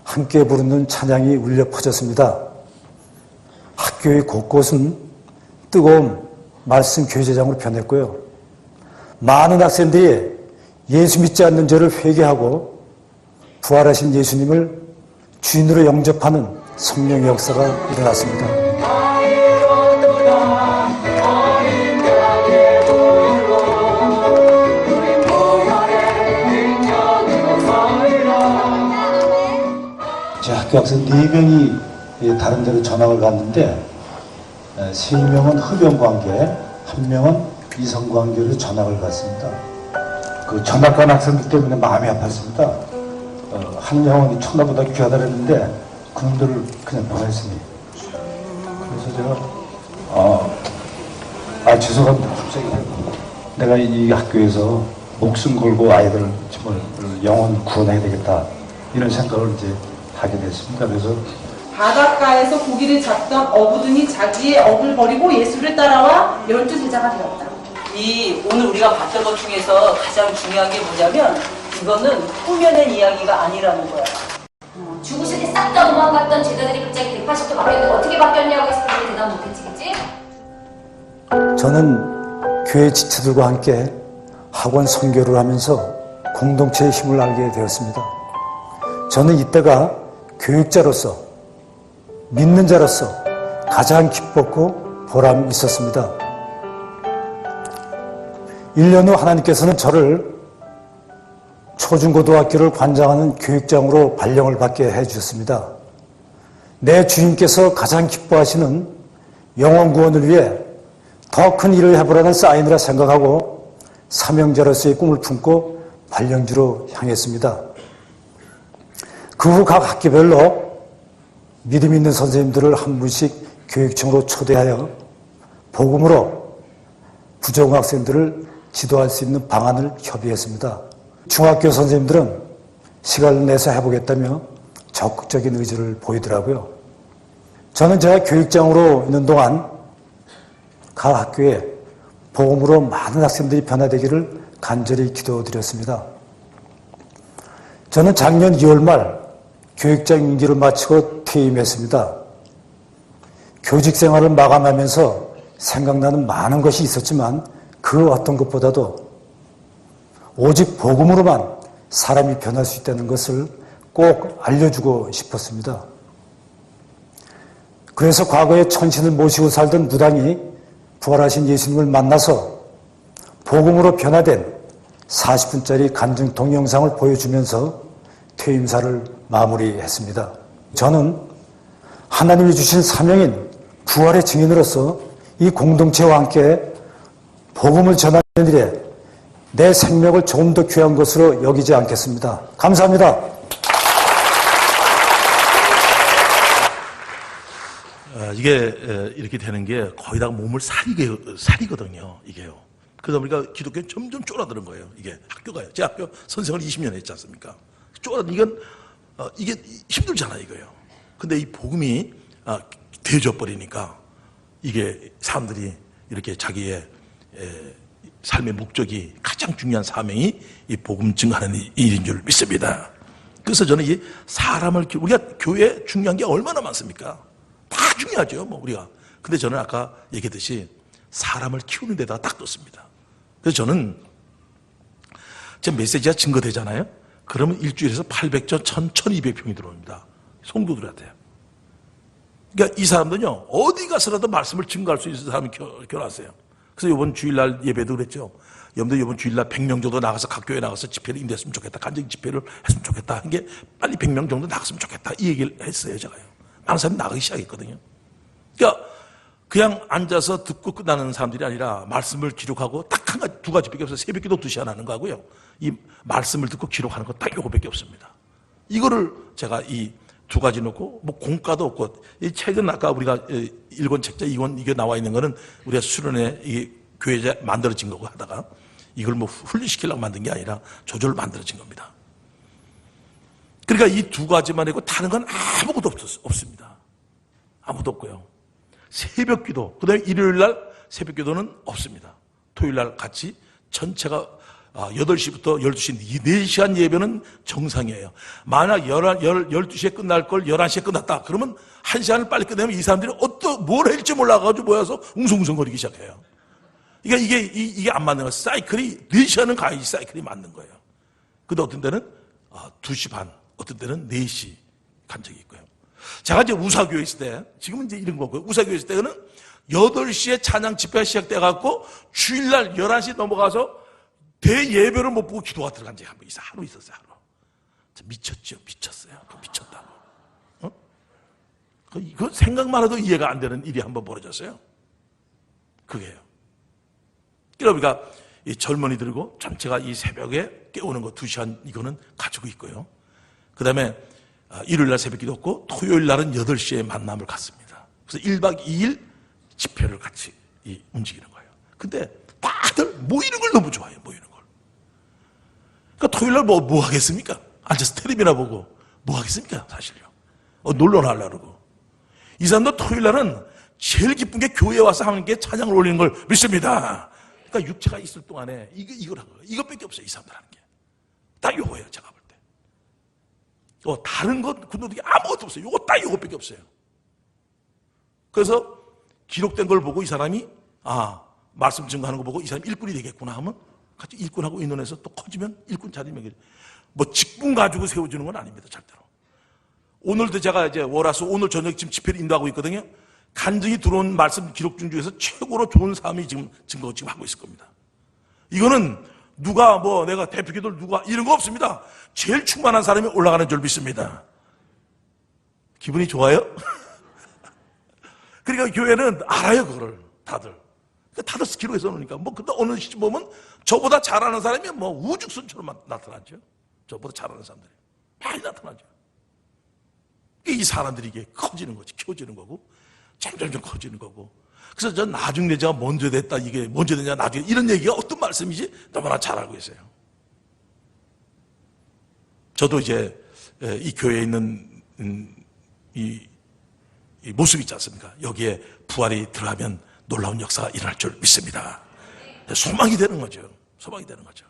함께 부르는 찬양이 울려 퍼졌습니다. 학교의 곳곳은 뜨거운 말씀 교제장으로 변했고요. 많은 학생들이 예수 믿지 않는 죄를 회개하고 부활하신 예수님을 주인으로 영접하는 성령의 역사가 일어났습니다. 제 학교 학생 4명이 다른 데로 전학을 갔는데 3명은 흡연관계, 1명은 이성관계로 전학을 갔습니다. 그 전학 간 학생들 때문에 마음이 아팠습니다. 한 형은 천하보다 귀하다 그랬는데 그놈들을 그냥 보냈으니 그래서 제가 죄송합니다. 갑자기 내가 이 학교에서 목숨 걸고 아이들 정말 영혼 구원해야 되겠다 이런 생각을 이제 하게 됐습니다. 그래서 바닷가에서 고기를 잡던 어부들이 자기의 업을 버리고 예수를 따라와 열두 제자가 되었다. 이 오늘 우리가 봤던 것 중에서 가장 중요한 게 뭐냐면 이거는 꾸며낸 이야기가 아니라는 거야. 죽으실 때 싹 다 도망갔던 제자들이 갑자기 180도 바뀌었는데 어떻게 바뀌었냐고 했을 때 대답 못했지, 그치? 저는 교회 지체들과 함께 학원 선교를 하면서 공동체의 힘을 알게 되었습니다. 저는 이때가 교육자로서, 믿는 자로서 가장 기뻤고 보람 있었습니다. 1년 후 하나님께서는 저를 초중고등학교를 관장하는 교육장으로 발령을 받게 해주셨습니다. 내 주님께서 가장 기뻐하시는 영혼 구원을 위해 더 큰 일을 해보라는 사인이라 생각하고 사명자로서의 꿈을 품고 발령지로 향했습니다. 그 후 각 학교별로 믿음 있는 선생님들을 한 분씩 교육청으로 초대하여 복음으로 부족한 학생들을 지도할 수 있는 방안을 협의했습니다. 중학교 선생님들은 시간을 내서 해보겠다며 적극적인 의지를 보이더라고요. 저는 제가 교육장으로 있는 동안 각 학교에 복음으로 많은 학생들이 변화되기를 간절히 기도드렸습니다. 저는 작년 2월 말 교육장 임기를 마치고 퇴임했습니다. 교직 생활을 마감하면서 생각나는 많은 것이 있었지만 그 어떤 것보다도 오직 복음으로만 사람이 변할 수 있다는 것을 꼭 알려주고 싶었습니다. 그래서 과거에 천신을 모시고 살던 무당이 부활하신 예수님을 만나서 복음으로 변화된 40분짜리 간증 동영상을 보여주면서 퇴임사를 마무리했습니다. 저는 하나님이 주신 사명인 부활의 증인으로서 이 공동체와 함께 복음을 전하는 일에 내 생명을 조금 더 귀한 것으로 여기지 않겠습니다. 감사합니다. 이게 이렇게 되는 게 거의 다 몸을 사리거든요. 이게요. 그러다 보니까 기독교는 점점 쫄아드는 거예요. 이게 학교가요. 제 학교 선생을 20년 했지 않습니까? 이건 이게 힘들잖아요, 이거요. 근데 이 복음이 되어져 버리니까 이게 사람들이 이렇게 자기의 삶의 목적이 가장 중요한 사명이 이 복음 증거하는 일인 줄 믿습니다. 그래서 저는 이 사람을 우리가 교회에 중요한 게 얼마나 많습니까? 다 중요하죠, 뭐 우리가. 근데 저는 아까 얘기했듯이 사람을 키우는 데다가 딱 뒀습니다. 그래서 저는 제 메시지가 증거되잖아요. 그러면 일주일에서 800전, 1000, 1200평이 들어옵니다. 성도들한테. 그러니까 이 사람들은요, 어디 가서라도 말씀을 증거할 수 있는 사람이 결혼하세요. 그래서 이번 주일날 예배도 그랬죠. 여러분들 이번 주일날 100명 정도 나가서 각 교회 나가서 집회를 인도했으면 좋겠다. 간증 집회를 했으면 좋겠다. 한 게 빨리 100명 정도 나갔으면 좋겠다. 이 얘기를 했어요, 제가요. 많은 사람이 나가기 시작했거든요. 그러니까 그냥 앉아서 듣고 끝나는 사람들이 아니라 말씀을 기록하고 딱 한 가지, 두 가지밖에 없어요. 새벽기도 2시간 하는 거하고요. 이 말씀을 듣고 기록하는 거 딱 요거밖에 없습니다. 이거를 제가 이 두 가지 놓고 뭐 공과도 없고 이 책은 아까 우리가 읽은 책자 이게 나와 있는 거는 우리가 수련회 이 교회에 만들어진 거고 하다가 이걸 뭐 훈련시키려고 만든 게 아니라 조절로 만들어진 겁니다. 그러니까 이 두 가지만 있고 다른 건 아무것도 없습니다. 아무도 없고요. 새벽 기도, 그 다음에 일요일 날 새벽 기도는 없습니다. 토요일 날 같이 전체가 8시부터 12시, 4시간 예배는 정상이에요. 만약 12시에 끝날 걸 11시에 끝났다. 그러면 1시간을 빨리 끝내면 이 사람들이 뭘 할지 몰라가지고 모여서 웅성웅성거리기 시작해요. 그러니까 이게 안 맞는 거예요. 사이클이, 4시간은 가야지 사이클이 맞는 거예요. 근데 어떤 때는 2시 반, 어떤 때는 4시 간 적이 있고요. 제가 이제 우사교회 있을 때, 지금은 이제 이런 거고요. 우사교회 있을 때는 8시에 찬양 집회가 시작돼갖고 주일날 11시 넘어가서 대예배를 못 보고 기도가 들어간 적이 하루 있었어요, 하루. 미쳤죠, 미쳤어요. 미쳤다고. 이거 생각만 해도 이해가 안 되는 일이 한번 벌어졌어요. 그게요. 그러니까 이 젊은이들이고 전체가 이 새벽에 깨우는 거 2시간 이거는 가지고 있고요. 그 다음에 일요일날 새벽 기도 없고 토요일 날은 8시에 만남을 갖습니다. 그래서 1박 2일 집회를 같이 움직이는 거예요. 근데 딱 다들 모이는 걸 너무 좋아해요. 모이는 걸. 그러니까 토요일 날 뭐 하겠습니까? 앉아서 텔레비나 보고 뭐 하겠습니까? 사실요. 놀러나 하려고 그러고. 이 사람도 토요일 날은 제일 기쁜 게 교회에 와서 하나님께 찬양을 올리는 걸 믿습니다. 그러니까 육체가 있을 동안에 이걸 하고 이것밖에 없어요. 이 사람들 하는 게. 딱 요거예요. 제가 볼 때. 다른 것 군도덕이 아무것도 없어요. 요거 딱 요것밖에 없어요. 그래서 기록된 걸 보고 이 사람이 말씀 증거하는 거 보고 이 사람이 일꾼이 되겠구나 하면 같이 일꾼하고 의논해서 또 커지면 일꾼 자리면 뭐 직분 가지고 세워주는 건 아닙니다. 절대로. 오늘도 제가 이제 월화수 오늘 저녁 지금 집회를 인도하고 있거든요. 간증이 들어온 말씀 기록 중에서 최고로 좋은 삶이 지금 증거 지금 하고 있을 겁니다. 이거는 누가 뭐 내가 대표기도 누가 이런 거 없습니다. 제일 충만한 사람이 올라가는 줄 믿습니다. 기분이 좋아요? 그러니까 교회는 알아요, 그거를. 다들 기록해 써놓으니까. 근데 어느 시점 보면 저보다 잘하는 사람이 뭐 우죽순처럼 나타나죠. 저보다 잘하는 사람들이. 많이 나타나죠. 이 사람들이 이게 커지는 거지. 키워지는 거고. 점점 커지는 거고. 그래서 전 나중 내자가 먼저 됐다. 이게 먼저 되냐, 나중에. 이런 얘기가 어떤 말씀인지 너무나 잘 알고 있어요. 저도 이제 이 교회에 있는 이 모습이 있지 않습니까? 여기에 부활이 들어가면 놀라운 역사가 일어날 줄 믿습니다. 소망이 되는 거죠. 소망이 되는 거죠.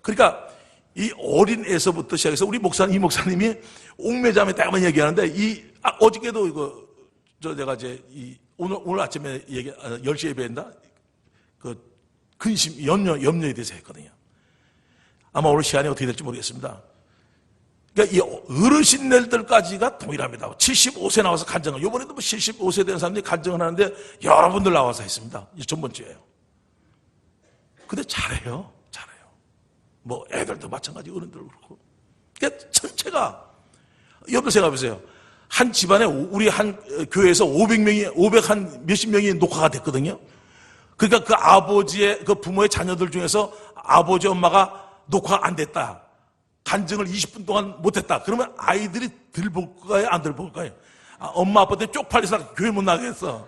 그러니까 이 어린애서부터 시작해서 우리 이 목사님이 옥매자매 대만 얘기하는데 어저께도 이거 내가 이제 오늘 아침에 10시에 예배한다. 근심 염려에 대해서 했거든요. 아마 오늘 시간이 어떻게 될지 모르겠습니다. 그러니까 이 어르신들까지가 동일합니다. 75세 나와서 간증을. 이번에도 75세 된 사람들이 간증을 하는데 여러분들 나와서 했습니다. 이 전번주에요. 근데 잘해요. 뭐 애들도 마찬가지, 어른들도 그렇고. 그러니까 전체가 여러분 생각해보세요. 한 집안에 우리 한 교회에서 500 한 몇십 명이 녹화가 됐거든요. 그러니까 그 아버지의 그 부모의 자녀들 중에서 아버지 엄마가 녹화가 안 됐다. 간증을 20분 동안 못했다. 그러면 아이들이 들 볼까요? 안 들 볼까요? 엄마 아빠한테 쪽팔려서 교회 못 나가겠어.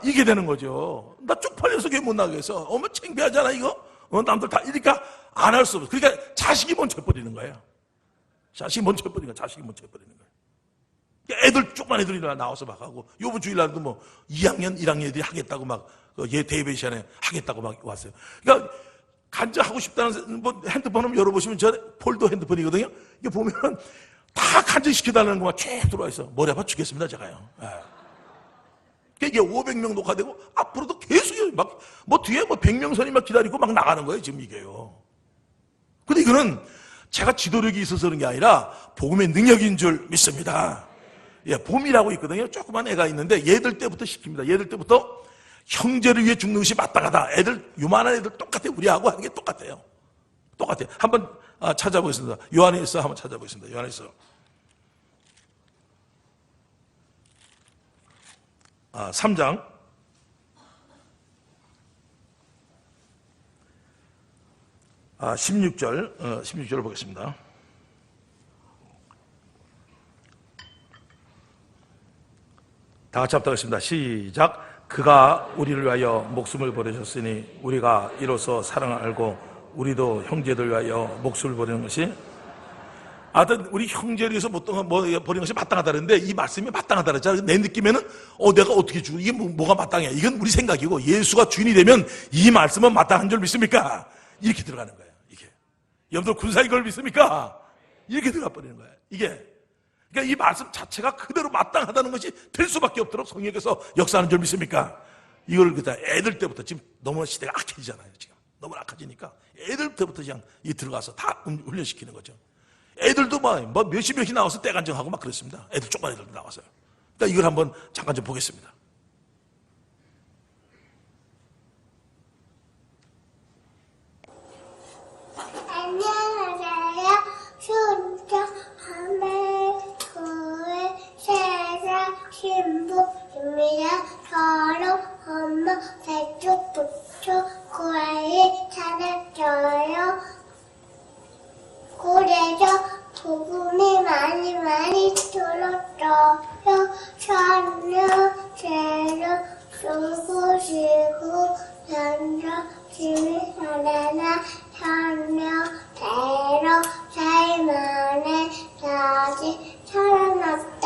이게 되는 거죠. 나 쪽팔려서 교회 못 나가겠어. 엄마 창피하잖아 이거. 남들 다 이러니까 안 할 수 없어. 그러니까 자식이 먼저 해버리는 거예요. 자식이 먼저 해버리는 거예요. 애들 조그만 애들이 나와서 막 하고, 요번 주일날도 뭐 2학년 1학년 애들이 하겠다고 막 데이베이 시간에 하겠다고 막 왔어요. 그러니까 간증하고 싶다는 뭐 핸드폰 한번 열어보시면 저 폴더 핸드폰이거든요. 이게 보면은 다 간증시켜달라는 것만 쭉 들어와 있어. 머리 아파 죽겠습니다 제가요. 이게 500명 녹화되고 앞으로도 계속 뭐 뒤에 뭐 100명 선이 막 기다리고 막 나가는 거예요 지금 이게요. 근데 이거는 제가 지도력이 있어서 그런 게 아니라 복음의 능력인 줄 믿습니다. 봄이라고 있거든요. 조그만 애가 있는데 얘들 때부터 시킵니다. 얘들 때부터 형제를 위해 죽는 것이 마땅하다. 애들 요만한 애들 똑같아요. 우리하고 하는 게 똑같아요. 한번 찾아보겠습니다. 요한에서 한번 찾아보겠습니다. 요한에서 3장 16절을 보겠습니다. 다 같이 합독하겠습니다. 시작. 그가 우리를 위하여 목숨을 버리셨으니 우리가 이로써 사랑을 알고 우리도 형제들 위하여 목숨을 버리는 것이 하여튼 우리 형제를 위해서 뭐 버리는 것이 마땅하다는데 이 말씀이 마땅하다는 내 느낌에는 내가 어떻게 주고 이게 뭐가 마땅해. 이건 우리 생각이고 예수가 주인이 되면 이 말씀은 마땅한 줄 믿습니까? 이렇게 들어가는 거예요. 이게 여러분들 군사인 걸 믿습니까? 이렇게 들어가 버리는 거예요. 그러니까 이 말씀 자체가 그대로 마땅하다는 것이 될 수밖에 없도록 성령께서 역사하는 줄 믿습니까? 이걸 애들 때부터 지금 너무 시대가 악해지잖아요. 지금 너무 악해지니까 애들 때부터 그냥 들어가서 다 훈련시키는 거죠. 애들도 뭐 몇십 명씩 나와서 떼간정하고 막 그랬습니다. 애들 조그만 애들도 나와서요. 그러니까 이걸 한번 잠깐 좀 보겠습니다. 안녕하세요. 순정 하멜교회 세상 신부입니다. 저로 엄마 대쪽부터 고아이 찾았어요. 그래서 복음이 많이 들었어요. 저는 죄를 쏟으시고 연주 짐이 사려나 천명대로 살만해 다시 살아났다.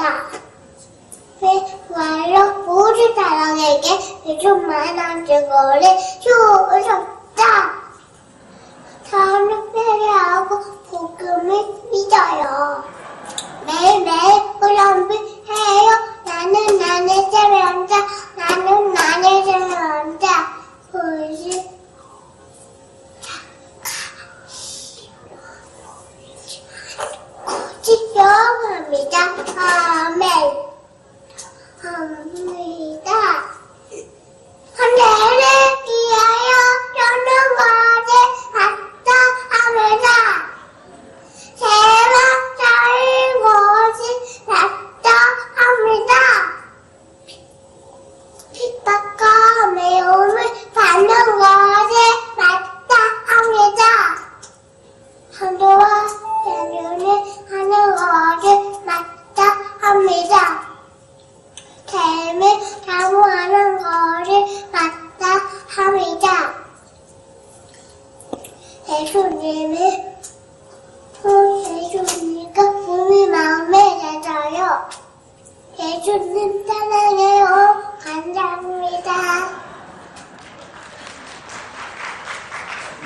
왜말로 모든 사람에게 요즘만한 증거를 주셨다. 저는 회개하고 복음을 믿어요. 매일매일 훈련해요. 나는 나의 세면자, 나는 나의 세면자. 기도합니다. 아멘. 합니다. 하늘을 위하여 저는 것을 왔다 합니다. 세상 것이 왔다 합니다. 핍박과 매움을 받는 것이 왔다 합니다. 한도와 연륜을 하는 것이 맞다 합니다. 삶을 사모하는 것이 맞다 합니다. 예수님과 몸이 마음에 젖어요. 예수님 사랑해요. 감사합니다.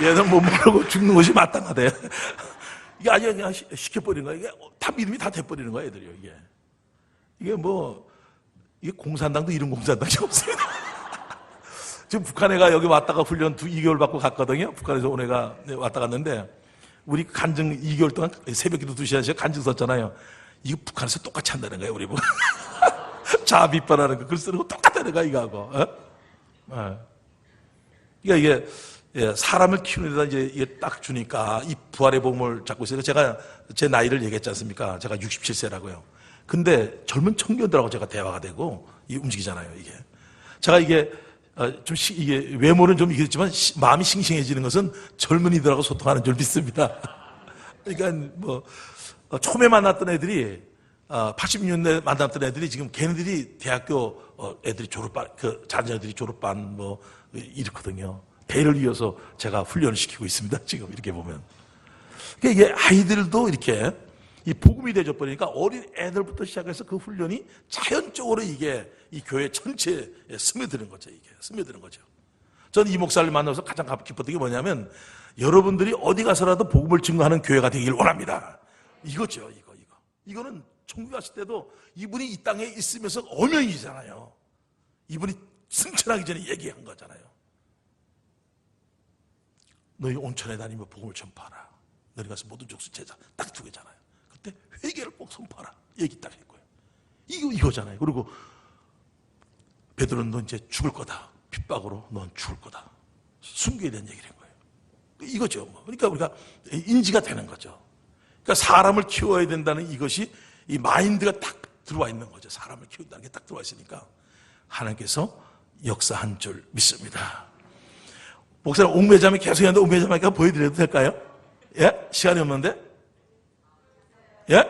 얘는 못 모르고 죽는 것이 마땅하대. 이게 아주 그냥 시켜버리는 거야. 이게 다 믿음이 다 돼버리는 거야, 애들이요, 이게. 이게 뭐, 이게 공산당도 이런 공산당이 없어요. 지금 북한 애가 여기 왔다가 훈련 2개월 받고 갔거든요. 북한에서 온 애가 왔다 갔는데, 우리 간증 2개월 동안 새벽기도 2시간씩 간증 썼잖아요. 이거 북한에서 똑같이 한다는 거예요, 우리 뭐. 자아 비판하는 거, 글 쓰는 거 똑같다는 거야, 이거하고. 어? 그러니까 이게, 예, 사람을 키우는 데다 이제 딱 주니까 이 부활의 복음을 잡고 있어요. 제가 제 나이를 얘기했지 않습니까? 제가 67세라고요. 근데 젊은 청년들하고 제가 대화가 되고 움직이잖아요, 이게. 제가 이게 이게 외모는 좀 이겼지만 마음이 싱싱해지는 것은 젊은이들하고 소통하는 줄 믿습니다. 그러니까 뭐 처음에 만났던 애들이 80년대 만났던 애들이 지금 걔네들이 대학교 애들이 졸업반 자녀들이 졸업반 뭐 이렇거든요. 대를 이어서 제가 훈련을 시키고 있습니다. 지금 이렇게 보면. 그러니까 이게 아이들도 이렇게 이 복음이 되져 버리니까 어린 애들부터 시작해서 그 훈련이 자연적으로 이게 이 교회 전체에 스며드는 거죠. 이게 스며드는 거죠. 저는 이 목사를 만나서 가장 기뻤던 게 뭐냐면 여러분들이 어디 가서라도 복음을 증거하는 교회가 되길 원합니다. 이거죠. 이거는 천국에 갔을 때도 이분이 이 땅에 있으면서 어명이잖아요. 이분이 승천하기 전에 얘기한 거잖아요. 너희 온천에 다니며 복음을 전파하라. 너희 가서 모든 족수 제자 딱 두 개잖아요. 그때 회개를 꼭 선포하라. 얘기 딱 했고요. 이거잖아요. 그리고 베드로는 너 이제 죽을 거다. 핍박으로 넌 죽을 거다. 순교에 대한 얘기를 한 거예요. 이거죠. 그러니까 우리가 인지가 되는 거죠. 그러니까 사람을 키워야 된다는 이것이 이 마인드가 딱 들어와 있는 거죠. 사람을 키운다는 게 딱 들어와 있으니까 하나님께서 역사한 줄 믿습니다. 목사님 옥매자매 계속 하는데 옥매자매가 보여드려도 될까요? 예? 시간이 없는데? 예?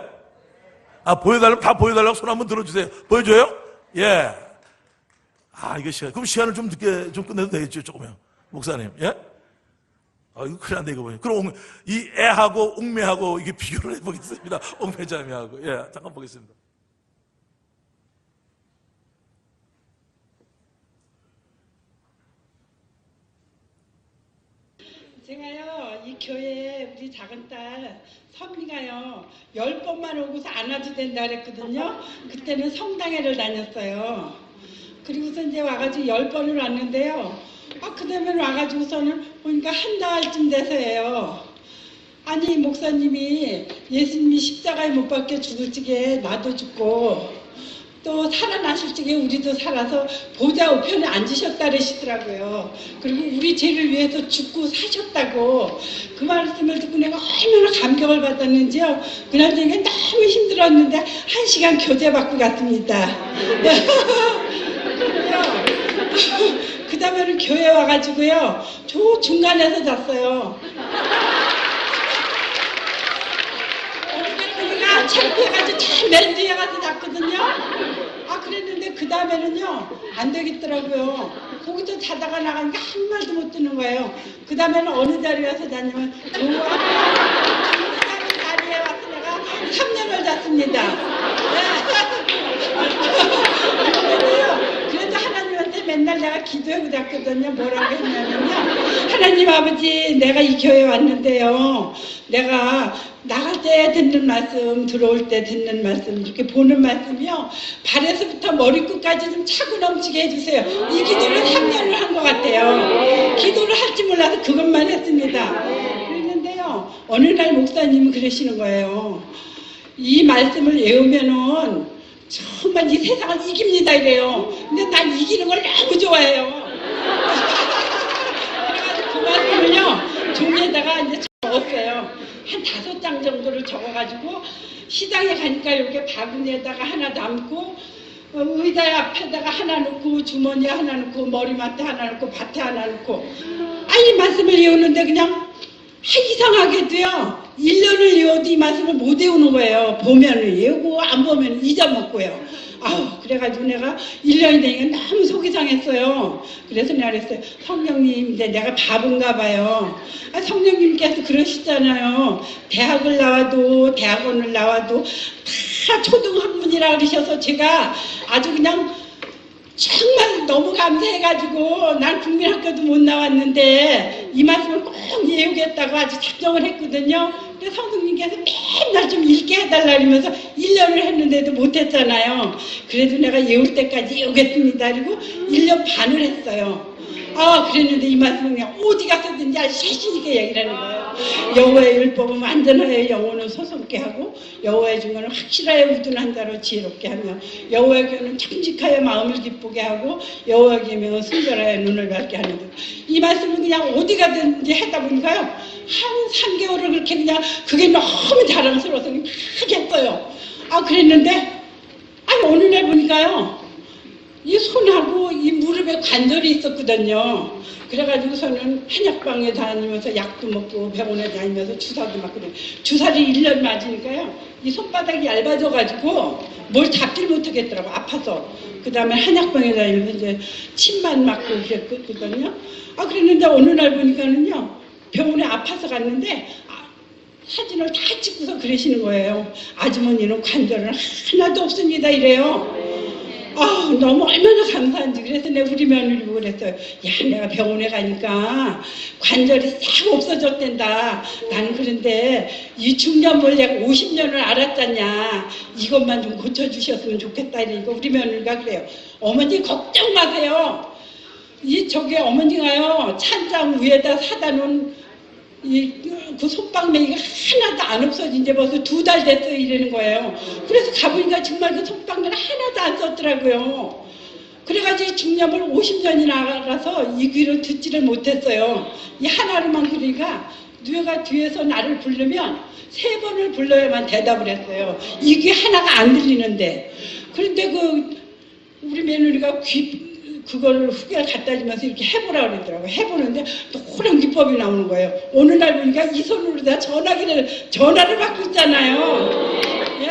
보여달라면 다 보여달라고 손 한번 들어주세요. 보여줘요? 예. 이거 그럼 시간을 좀 늦게 좀 끝내도 되겠죠, 조금요. 목사님, 예? 이거 큰일 난다, 이거 보니. 그럼 이 애하고 옥매하고 이게 비교를 해보겠습니다. 옥매자매하고. 예, 잠깐 보겠습니다. 제가요, 이 교회에 우리 작은 딸 선미가요 10번만 오고서 안아도 된다 그랬거든요. 그때는 성당회를 다녔어요. 그리고서 이제 와가지고 10번을 왔는데요. 그 다음에 와가지고서는 보니까 한 달쯤 돼서예요. 아니 목사님이 예수님이 십자가에 못 박혀 죽을 적에 나도 죽고 또 살아나실 적에 우리도 살아서 보좌 우편에 앉으셨다 그러시더라고요. 그리고 우리 죄를 위해서 죽고 사셨다고 그 말씀을 듣고 내가 얼마나 감격을 받았는지요. 그날 저녁에 너무 힘들었는데 1시간 교제 받고 갔습니다. 그 다음에는 교회 와가지고요. 저 중간에서 잤어요. 창피해가지고 참 맨 뒤에 가서 잤거든요. 그랬는데 그 다음에는요 안 되겠더라고요. 거기서 자다가 나가니까 한 말도 못 듣는 거예요. 그 다음에는 어느 자리에 와서 자냐면 좋아 자리에 와서 내가 3년을 잤습니다. 그래도 하나님한테 맨날 내가 기도하고 잤거든요. 뭐라고 했냐면요, 하나님 아버지, 내가 이 교회 왔는데요, 내가 나갈 때 듣는 말씀, 들어올 때 듣는 말씀, 이렇게 보는 말씀이요, 발에서부터 머리끝까지 좀 차고 넘치게 해주세요. 이 기도를 3년을 한 것 같아요. 기도를 할지 몰라서 그것만 했습니다. 그랬는데요, 어느 날 목사님은 그러시는 거예요. 이 말씀을 외우면은 정말 이 세상을 이깁니다 이래요. 근데 난 이기는 걸 너무 좋아해요. 그래가지고 그 말씀을요 종이에다가 이제 적었어요. 한 5장 정도를 적어가지고 시장에 가니까 이렇게 바구니에다가 하나 담고 의자 앞에다가 하나 놓고 주머니에 하나 놓고 머리맡에 하나 놓고 밭에 하나 놓고 이 말씀을 외우는데 그냥 이상하게도요 1년을 외워도 이 말씀을 못 외우는 거예요. 보면은 외우고 안 보면 잊어먹고요. 그래가지고 내가 1년이 되니까 너무 속이 상했어요. 그래서 내가 그랬어요. 성령님, 이제 내가 바본가 봐요. 성령님께서 그러시잖아요. 대학을 나와도 대학원을 나와도 다 초등학문이라 그러셔서 제가 아주 그냥 정말 너무 감사해가지고 난 국민학교도 못 나왔는데 이 말씀을 꼭 외우겠다고 아주 작정을 했거든요. 그래서 성령님께서 맨날 좀 읽게 해달라 그러면서 1년을 했는데도 못했잖아요. 그래도 내가 외울 때까지 외우겠습니다. 그리고 1년 반을 했어요. 그랬는데 이 말씀은 그냥 어디 가서든지 아주 자신있게 얘기를 하는 거예요. 여호와의 율법은 완전하여 영혼을 소송케 하고 여호와의 증거는 확실하여 우둔한 자로 지혜롭게 하며 여호와의 교는 정직하여 마음을 기쁘게 하고 여호와의 계명은 순결하여 눈을 밝게 하는 것. 이 말씀은 그냥 어디 가든지 하다 보니까요 한 3개월을 그렇게 그냥 그게 너무 자랑스러워서 막 했어요. 그랬는데 어느 날 보니까요 이 손하고 이 무릎에 관절이 있었거든요. 그래가지고서는 한약방에 다니면서 약도 먹고 병원에 다니면서 주사도 맞고 주사를 1년 맞으니까요 이 손바닥이 얇아져가지고 뭘 잡질 못하겠더라고 아파서. 그 다음에 한약방에 다니면서 이제 침만 맞고 그랬거든요. 그랬는데 어느 날 보니까는요 병원에 아파서 갔는데 사진을 다 찍고서 그러시는 거예요. 아주머니는 관절은 하나도 없습니다 이래요. 너무 얼마나 감사한지. 그래서 내가 우리 며느리 보고 그랬어요. 야, 내가 병원에 가니까 관절이 싹 없어졌댄다. 나는 그런데 이 중년을 내가 50년을 알았잖냐. 이것만 좀 고쳐주셨으면 좋겠다. 이러니까 우리 며느리가 그래요. 어머니 걱정 마세요. 저기 어머니가요 찬장 위에다 사다 놓은 그 손방맹이가 하나도 안 없어진 지 벌써 2달 됐어요 이러는 거예요. 그래서 가보니까 정말 그 손방맹이 하나도 안 썼더라고요. 그래가지고 중년을 50년이나 알아서 이 귀로 듣지를 못했어요. 이 하나로만 그러니까 누가 뒤에서 나를 부르면 3번을 불러야만 대답을 했어요. 이 귀 하나가 안 들리는데. 그런데 우리 며느리가 그걸 후기를 갖다 주면서 이렇게 해보라 그러더라고요. 해보는데 노란 기법이 나오는 거예요. 어느 날 보니까 이 손으로 다 전화를 받고 있잖아요. 예.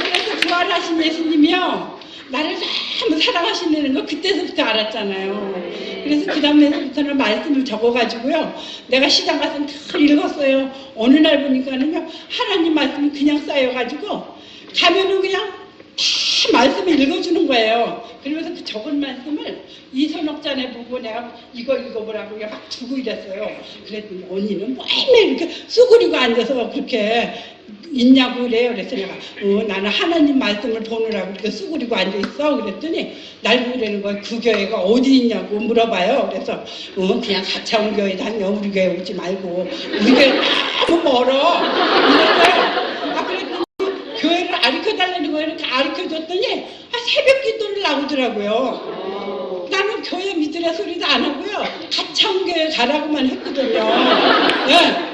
그래서 부활하신 예수님이요. 나를 너무 사랑하시는 거 그때서부터 알았잖아요. 그래서 그 다음에서부터는 말씀을 적어가지고요. 내가 시장 가서 다 읽었어요. 어느 날 보니까는요. 하나님 말씀이 그냥 쌓여가지고 가면은 그냥 다 말씀을 읽어주는 거예요. 그러면서 그 적은 말씀을 이선옥전에 보고 내가 이거 읽어보라고 막 두고 이랬어요. 그랬더니 언니는 매일 이렇게 쑥그리고 앉아서 그렇게 있냐고 그래요. 그래서 내가 나는 하나님 말씀을 보느라고 이렇게 쑥그리고 앉아있어. 그랬더니 날 그러는 거예요. 그 교회가 어디 있냐고 물어봐요. 그래서 그냥 가차원 교회 다녀. 우리 교회 오지 말고 우리 교회 너무 멀어. 이랬어요. 그랬더니 교회를 가르쳐달라는 거예요. 이렇게 가르쳐줬더니 새벽 기도를 나오더라고요. 나는 교회 믿으라 소리도 안 하고요. 가차원 교회 가라고만 했거든요. 네.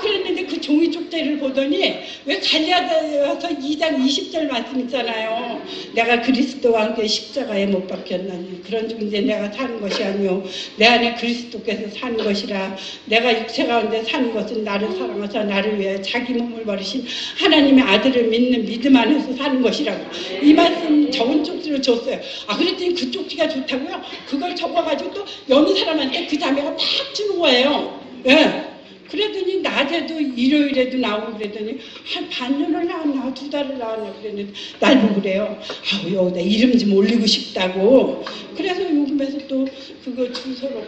그랬는데 그 종이 쪽대를 보더니 왜 갈라디아서 2장 20절 말씀 있잖아요. 내가 그리스도와 함께 십자가에 못 박혔나니 그런 중 이제 내가 사는 것이 아니요 내 안에 그리스도께서 사는 것이라. 내가 육체 가운데 사는 것은 나를 사랑하사 나를 위해 자기 몸을 버리신 하나님의 아들을 믿는 믿음 안에서 사는 것이라고. 이 말씀 적은 쪽지로 줬어요. 아 그랬더니 그 쪽지가 좋다고요? 그걸 적어가지고 또 여느 사람한테 그 자매가 막 주는 거예요. 예. 그랬더니 낮에도 일요일에도 나오고 그랬더니 한 반년을 나왔나 2달을 나왔나 그랬는데 날 보고 그래요. 아우 여기다 이름 좀 올리고 싶다고. 그래서 요즘에서 또 그거 주소로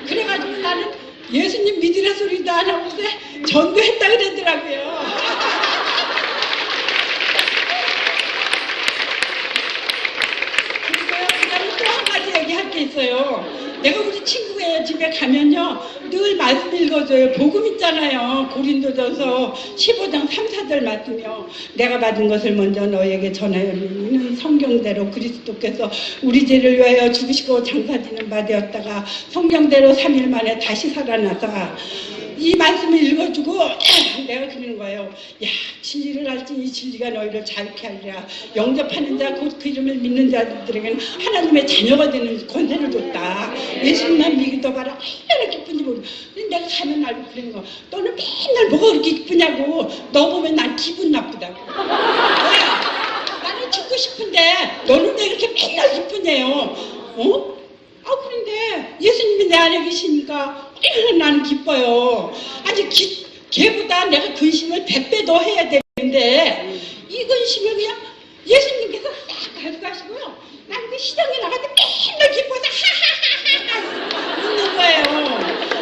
그래가지고 나는 예수님 믿으라 소리도 안 하고 전도했다 그러더라고요. 그리고요 그다음에 또 한 가지 얘기할 게 있어요. 내가 우리 친구의 집에 가면요 늘 말씀 읽어줘요. 복음 있잖아요. 고린도전서 15장 3, 4절 말씀이요. 내가 받은 것을 먼저 너에게 전하였느니 이는 성경대로 그리스도께서 우리 죄를 위하여 죽으시고 장사지는 바 되었다가 성경대로 3일 만에 다시 살아나사. 이 말씀을 읽어주고 내가 그러는 거예요. 야 진리를 알지니 진리가 너희를 자유케 하리라. 영접하는 자 곧 그 이름을 믿는 자들에게는 하나님의 자녀가 되는 권세를 줬다. 예수님만 믿어 봐라. 얼마나 기쁜지 모르. 근데 내가 가면 알고 그런 거. 너는 맨날 뭐가 그렇게 기쁘냐고. 너 보면 난 기분 나쁘다고. 나는 죽고 싶은데 너는 왜 그렇게 맨날 기쁘냐요. 어? 아 그런데 예수님이 내 안에 계시니까 나는 기뻐요. 아직 걔보다 내가 근심을 100배 더 해야 되는데 이 근심을 그냥 예수님께서 싹 가져가시고요. 난 그 시장에 나갈 때 맨날 기뻐서 하하하하 웃는 거예요.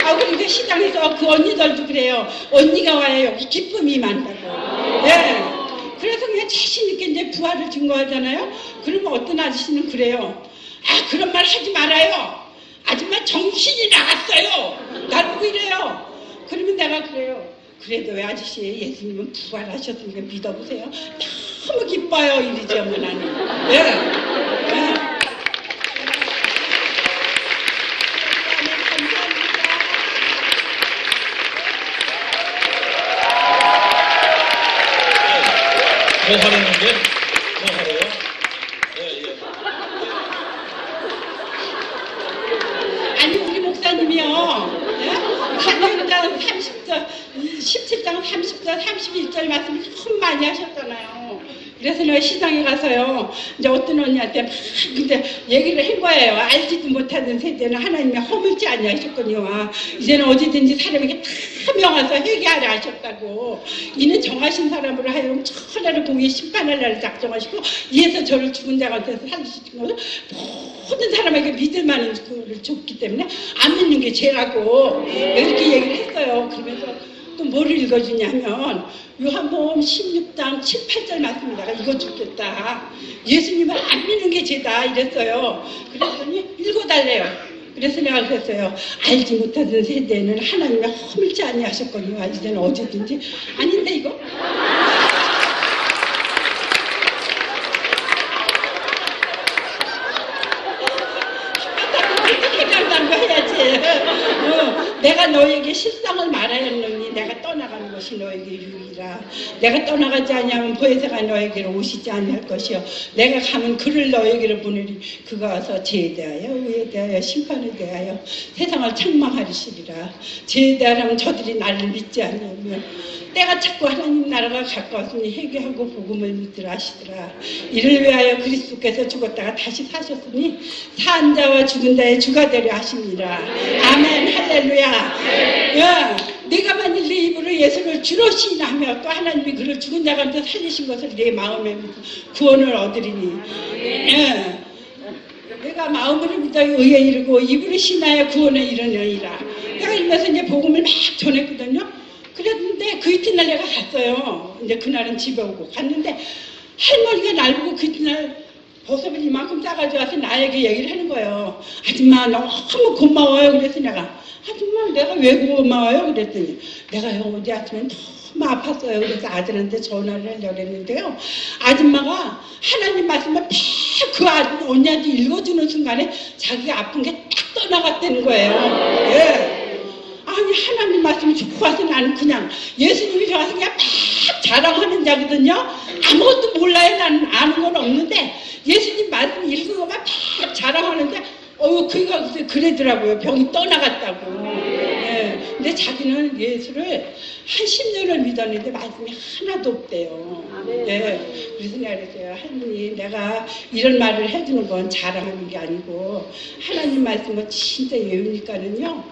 아 그러니까 시장에서 그 언니들도 그래요. 언니가 와야 여기 기쁨이 많다고. 예. 그래서 그냥 자신 있게 이제 부활을 증거하잖아요. 그러면 어떤 아저씨는 그래요. 아 그런 말 하지 말아요. 아줌마 정신이 나갔어요. 날 보고 이래요. 그러면 내가 그래요. 그래도 왜 아저씨 예수님은 부활하셨으니까 믿어보세요. 너무 기뻐요. 이러지 어머 나는. 예. 예. 뭐 하려는데? 뭐 하래요? 아니 우리 목사님이요. 사도행전 17장 30절 31절 말씀 참 많이 하셨잖아요. 그래서 내가 시장에 가서요 이제 어떤 언니한테 막 근데 얘기를 한 거예요. 알지도 못하는 세대는 하나님이 허물지 아니하셨거니와 이제는 어디든지 사람에게 다 명하서 회개하라 하셨다고. 이는 정하신 사람으로 하여금 천하를 공의 심판할 날을 작정하시고 이에서 저를 죽은 자 가운데서 살리시는 것을 모든 사람에게 믿을 만한 그를 줬기 때문에 안 믿는 게 죄라고 이렇게 얘기를 했어요. 그러면서 또 뭐를 읽어주냐면 요한복음 16장 7, 8절 말씀 내가 읽어주겠다. 예수님을 안 믿는 게 죄다 이랬어요. 그랬더니 읽어달래요. 그래서 내가 그랬어요. 알지 못하던 세대는 하나님의 허물지 아니하셨거니와 이제는 어디든지 아닌데 이거? 해결단 거 해야지. 내가 너에게 실상을 말하였느니 내가 떠나가는 것이 너에게 유익이라. 내가 떠나가지 아니하면 보혜사가 너에게로 오시지 아니할 것이요 내가 가면 그를 너에게로 보내리. 그가 와서 죄에 대하여 의에 대하여 심판에 대하여 세상을 책망하리시리라. 죄에 대하여는 저들이 나를 믿지 아니하면 때가 찼고 하나님 나라가 가까웠으니 회개하고 복음을 믿으라 하시더라. 이를 위하여 그리스도께서 죽었다가 다시 사셨으니 산 자와 죽은 자의 주가 되려 하십니다. 아멘 할렐루야. 야, 네가 만일 네 입으로 예수를 주로 시인하며 또 하나님이 그를 죽은 자 가운데 살리신 것을 네 마음에 믿고 구원을 얻으리니 예. 내가 마음으로 믿어 의에 이르고 입으로 신하여 구원에 이르느니라. 내가 이러면서 이제 복음을 막 전했거든요. 그랬는데 그 이튿날 내가 갔어요. 이제 그날은 집에 오고 갔는데 할머니가 날 보고 그 이튿날 버섯을 이만큼 싸가지고 와서 나에게 얘기를 하는 거예요. 아줌마 너무 고마워요. 그래서 내가 아줌마 내가 왜 고마워요? 그랬더니 내가 어제 아침에 너무 아팠어요. 그래서 아들한테 전화를 하려고 했는데요. 아줌마가 하나님 말씀을 딱 그 언니한테 읽어주는 순간에 자기가 아픈 게 딱 떠나갔다는 거예요. 예. 아니 하나님 말씀이 좋아서 나는 그냥 예수님이 좋아서 그냥 막 자랑하는 자거든요. 아무것도 몰라요. 나는 아는 건 없는데 예수님 말씀 읽으면 막 자랑하는데 그가 그러더라고요. 병이 떠나갔다고. 예. 근데 자기는 예수를 한 10년을 믿었는데 말씀이 하나도 없대요. 예. 그래서 내가 그랬어요. 하나님, 내가 이런 말을 해주는 건 자랑하는 게 아니고 하나님 말씀을 진짜 외우니까는요.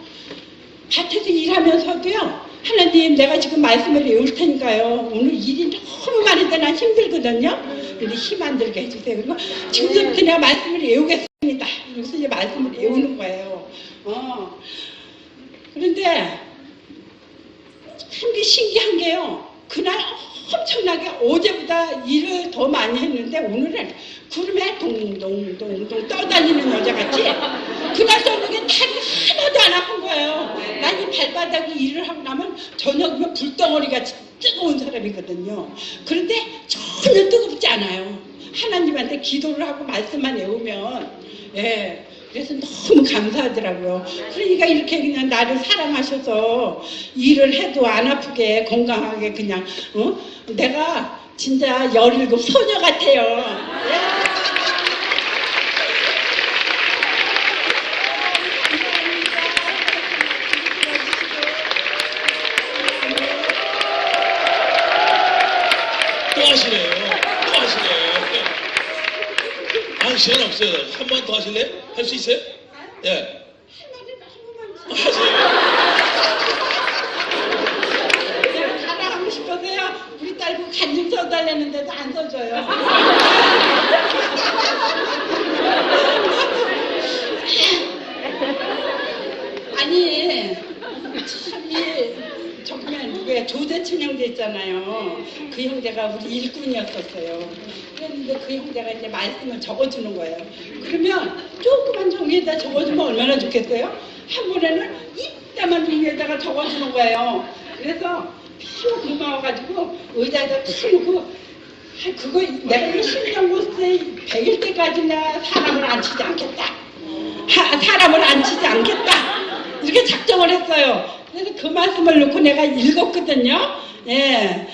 밭에서 일하면서도요. 하나님, 내가 지금 말씀을 외울 테니까요. 오늘 일이 너무 많은데 난 힘들거든요. 근데 힘 안 들게 해주세요. 그리고 지금부터 내가 말씀을 외우겠습니다. 그래서 이제 말씀을 외우는 거예요. 그런데 참 신기한 게요. 그날 엄청나게 어제보다 일을 더 많이 했는데 오늘은 구름에 동동동동 떠다니는 여자같이 그날 저녁에 다리 하나도 안 아픈 거예요. 난 이 발바닥이 일을 하고 나면 저녁이면 불덩어리같이 뜨거운 사람이거든요. 그런데 전혀 뜨겁지 않아요. 하나님한테 기도를 하고 말씀만 외우면. 예. 그래서 너무 감사하더라고요. 그러니까 이렇게 그냥 나를 사랑하셔서 일을 해도 안 아프게 건강하게 그냥 내가 진짜 17 소녀 같아요. 또 하시네요. 또 하시네요. 시간 없어요. 한 번 더 하실래요? 할 수 있어요? 예. 하세요. 내가 자랑하고 싶어서요. 우리 딸고 간증 써달라는데도 안 써줘요. 아니, 참이 정말 누구야 조재춘 형제 있잖아요. 그 형제가 우리 일꾼이었었어요. 그랬는데 그 형제가 이제 말씀을 적어주는 거예요. 그러면 조그만 종이에다 적어주면 얼마나 좋겠어요? 한 번에는 이따만 종이에다가 적어주는 거예요. 그래서 너무 고마워가지고 의자에다 탁 놓고 그거 내가 이 신정고스에 100일 때까지나 사람을 안 치지 않겠다. 사람을 안 치지 않겠다. 이렇게 작정을 했어요. 그래서 그 말씀을 놓고 내가 읽었거든요. 예.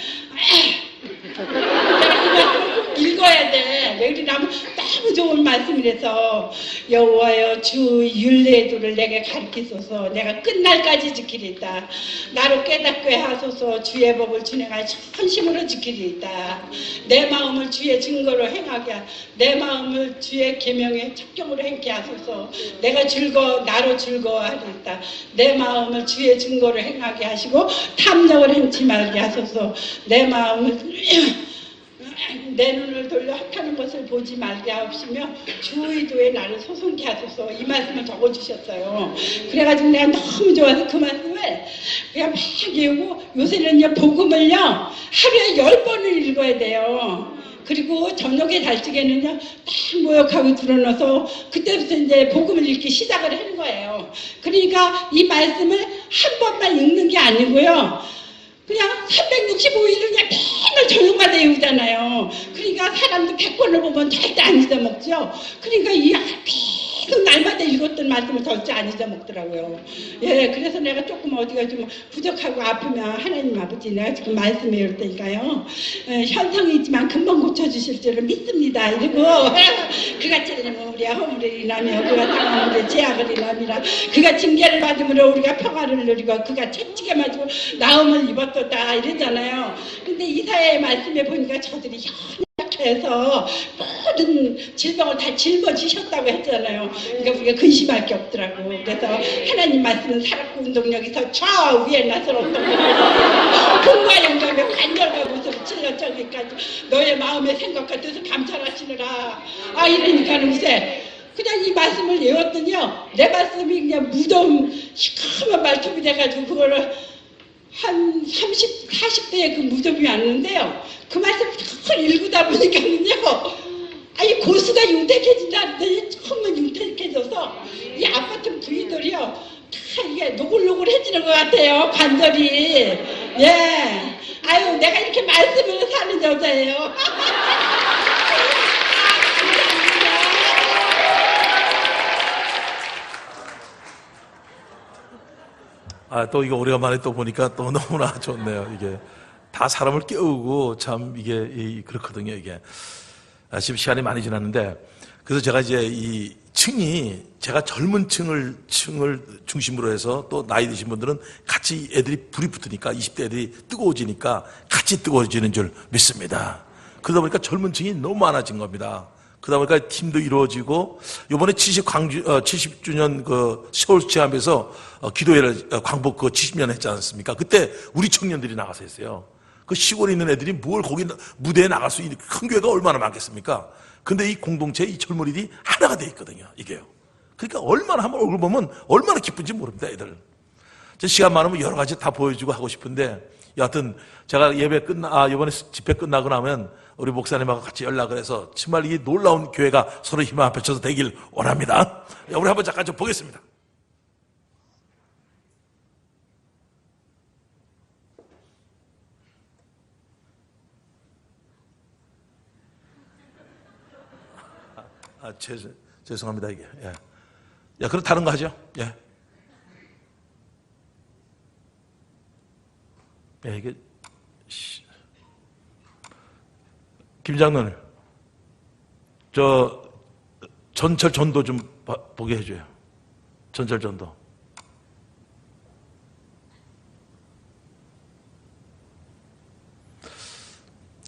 내가 그 말씀을 꼭 읽어야 돼. 왜 그러냐면 너무 좋은 말씀이라서 여호와여 주 율례도를 내게 가르치소서. 내가 끝날까지 지키리이다. 나로 깨닫게 하소서. 주의 법을 준행할 선심으로 지키리이다. 내 마음을 주의 증거로 행하게 내 마음을 주의 계명에 첩경으로 행케 하소서. 내가 나로 즐거워하리이다. 내 마음을 주의 증거로 행하게 하시고 탐욕을 행치 말게 하소서. 내 마음을 내 눈을 돌려 헛하는 것을 보지 말게 하옵시며 주 의도에 나를 소송케 하소서. 이 말씀을 적어주셨어요. 그래가지고 내가 너무 좋아서 그 말씀을 그냥 막 외우고 요새는요 복음을요 하루에 10번을 읽어야 돼요. 그리고 저녁에 잘 적에는요 딱 모욕하고 들어넣어서 그때부터 이제 복음을 읽기 시작을 하는 거예요. 그러니까 이 말씀을 한 번만 읽는 게 아니고요. 그냥 365일을 그냥 맨날 저녁마다 외우잖아요. 그러니까 사람도 100번을 보면 절대 안 잊어먹죠. 그러니까 이 계속 날마다 읽었던 말씀을 절대 안 잊어먹더라고요. 예, 그래서 내가 조금 어디가 좀 부족하고 아프면 하나님 아버지 내가 지금 말씀 외울 테니까요. 현상이 있지만 금방 고쳐주실 줄을 믿습니다. 이러고 그가 찔리면 우리가 허물을 인하며 그가 당하면 우리 죄악을 인함이라. 그가 징계를 받음으로 우리가 평화를 누리고 그가 채찍에 맞고 나음을 입었다 이러잖아요. 근데 이사야의 말씀에 보니까 저들이 해서 모든 질병을 다 짊어지셨다고 했잖아요. 그러니까 우리가 근심할 게 없더라고. 그래서 하나님 말씀은 살았고 운동력이 더 좌우에 나서는 분과 영감에 관절과 모습을 찔러 저기까지 너의 마음의 생각과 뜻을 감찰하시느라. 이러니까 요새 그냥 이 말씀을 외웠더니요 내 말씀이 그냥 무덤 시커먼 말톱이 돼가지고 그거를 한 30, 40대에 그 무덤이 왔는데요. 그 말씀을 쭉 읽다 보니까는요. 이 고수가 윤택해진다는데 정말 윤택해져서 이 아파트 부위들이요. 다 이게 노골노골해지는 것 같아요. 관절이. 예. 아유 내가 이렇게 말씀으로 사는 여자예요. 또 이거 오래간만에 또 보니까 또 너무나 좋네요. 이게 다 사람을 깨우고 참 이게 그렇거든요. 이게 지금 시간이 많이 지났는데 그래서 제가 이제 이 층이 제가 젊은 층을 중심으로 해서 또 나이 드신 분들은 같이 애들이 불이 붙으니까 20대 애들이 뜨거워지니까 같이 뜨거워지는 줄 믿습니다. 그러다 보니까 젊은 층이 너무 많아진 겁니다. 그러다 보니까 팀도 이루어지고 요번에 70주년 그 서울시합에서 기도회를 광복 70년 했지 않습니까? 그때 우리 청년들이 나가서 했어요. 그 시골에 있는 애들이 뭘 거기 무대에 나갈 수 있는 큰 교회가 얼마나 많겠습니까? 근데 이 공동체, 이 젊은이들이 하나가 돼 있거든요. 이게요. 그러니까 얼마나 한번 얼굴 보면 얼마나 기쁜지 모릅니다, 애들. 시간 많으면 여러 가지 다 보여주고 하고 싶은데 여하튼 제가 이번에 집회 끝나고 나면 우리 목사님하고 같이 연락을 해서 정말 이 놀라운 교회가 서로 힘을 합쳐서 되길 원합니다. 우리 한번 잠깐 좀 보겠습니다. 죄송합니다, 이게. 예. 야, 그럼 다른 거 하죠? 예. 예, 이게, 김장로님, 전철 전도 좀 보게 해줘요. 전철 전도.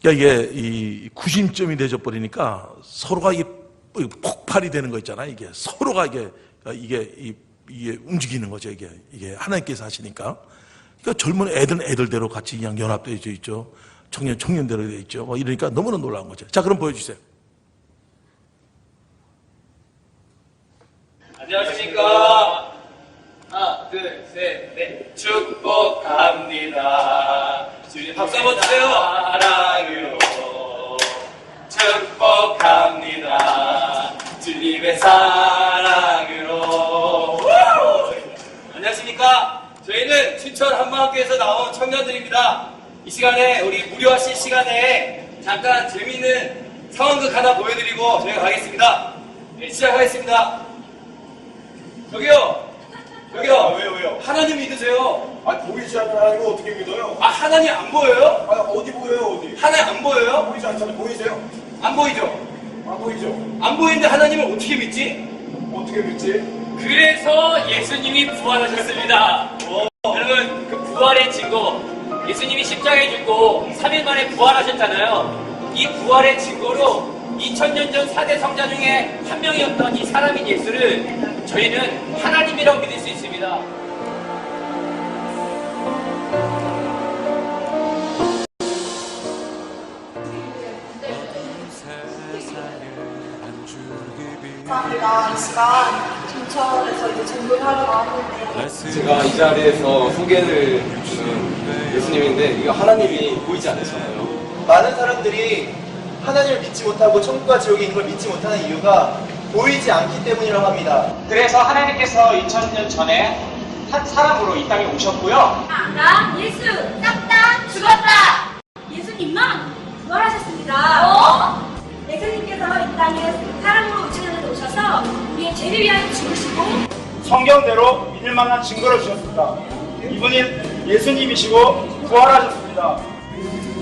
그러니까 이게 이 구심점이 되어버리니까 서로가 이게 폭발이 되는 거 있잖아요. 이게 서로가 이게 움직이는 거죠. 이게 하나님께서 하시니까. 그러니까 젊은 애들대로 같이 그냥 연합되어 있죠. 청년대로 되어 있죠. 이러니까 너무나 놀라운 거죠. 자, 그럼 보여주세요. 안녕하십니까. 하나, 둘, 셋, 넷. 축복합니다. 주님 박수 한번 주세요. 사랑으로 축복합니다. 주님의 사랑으로. 안녕하십니까. 저희는 춘천 한마음교회에서 나온 청년들입니다. 이 시간에 우리 무료하신 시간에 잠깐 재미있는 상황극 하나 보여드리고 저희가 가겠습니다. 네, 시작하겠습니다. 저기요. 왜요? 하나님 믿으세요? 보이지 않는 하나님을 어떻게 믿어요? 하나님 안 보여요? 어디 보여요, 어디? 하나님 안 보여요? 보이지 않잖아요. 보이세요? 안 보이죠? 안 보이죠? 안 보이는데 하나님을 어떻게 믿지? 어떻게 믿지? 그래서 예수님이 부활하셨습니다. 여러분, 그 부활의 증거, 예수님이 십자가에 죽고 3일 만에 부활하셨잖아요. 이 부활의 증거로 2000년 전 4대 성자 중에 한 명이었던 이 사람인 예수를 저희는 하나님이라고 믿을 수 있습니다. 감사합니다. 이 시간 춘천에서 이제 전도를 하러 나왔는데 제가 이 자리에서 소개를 주는 예수님인데 이거 하나님이 보이지 않으시나요? 많은 사람들이 하나님을 믿지 못하고 천국과 지옥이 있는 걸 믿지 못하는 이유가 보이지 않기 때문이라고 합니다. 그래서 하나님께서 2000년 전에 한 사람으로 이 땅에 오셨고요. 나 예수 싹 다 죽었다. 예수님만 부활하셨습니다. 예수님께서 이 땅에 사람으로 2000년에 오셔서 우리의 죄를 위하여 죽으시고 성경대로 믿을 만한 증거를 주셨습니다. 이분이 예수님이시고 부활하셨습니다.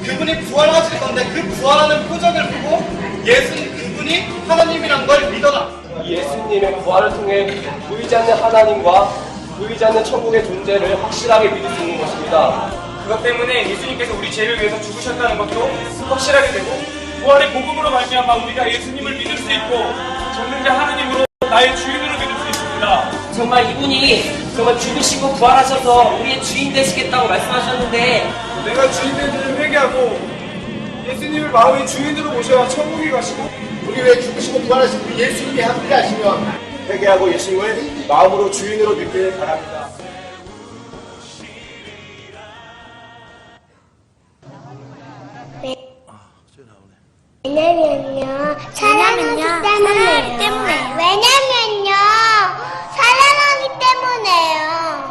그분이 부활하실 건데 그 부활하는 표정을 보고 예수님 그분이 하나님이란 걸 믿어라. 예수님의 부활을 통해 보이지 않는 하나님과 보이지 않는 천국의 존재를 확실하게 믿을 수 있는 것입니다. 그것 때문에 예수님께서 우리 죄를 위해서 죽으셨다는 것도 확실하게 되고 부활의 복음으로 말미암아 우리가 예수님을 믿을 수 있고 전능자 하나님으로 나의 주인으로 믿을 수 있습니다. 정말 이분이 정말 죽으시고 부활하셔서 우리의 주인 되시겠다고 말씀하셨는데 내가 주인 된 줄을 회개하고 예수님을 마음의 주인으로 모셔야 천국에 가시고 우리 왜 죽으시고 부활하신 그 예수님이 함께 하시면 회개하고 예수님을 마음으로 주인으로 믿길 바랍니다. 왜냐면요, 사랑하기 때문에. 왜냐면요, 사랑하기 때문에요.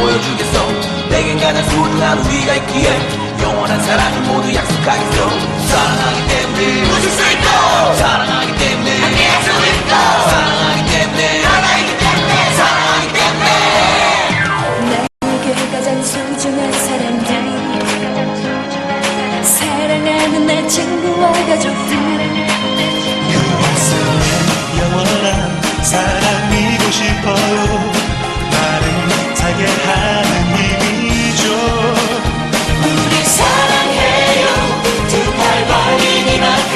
보여주겠어. 내겐 가장 소중한 우리가 있기에 영원한 사랑을 모두 약속하겠어. 사랑하기 때문에 웃을 수 있고, 사랑하기 때문에 함께할 수 있고, 사랑하기 때문에 하나이기 때문에, 사랑하기 때문에. 나에게 가장 소중한 사람들, 사랑하는 내 친구와 가족들, 영원한 사랑이고 싶어요. 나를 살게 하는 힘이죠. 우리 사랑해요. 두 팔 벌린 이만큼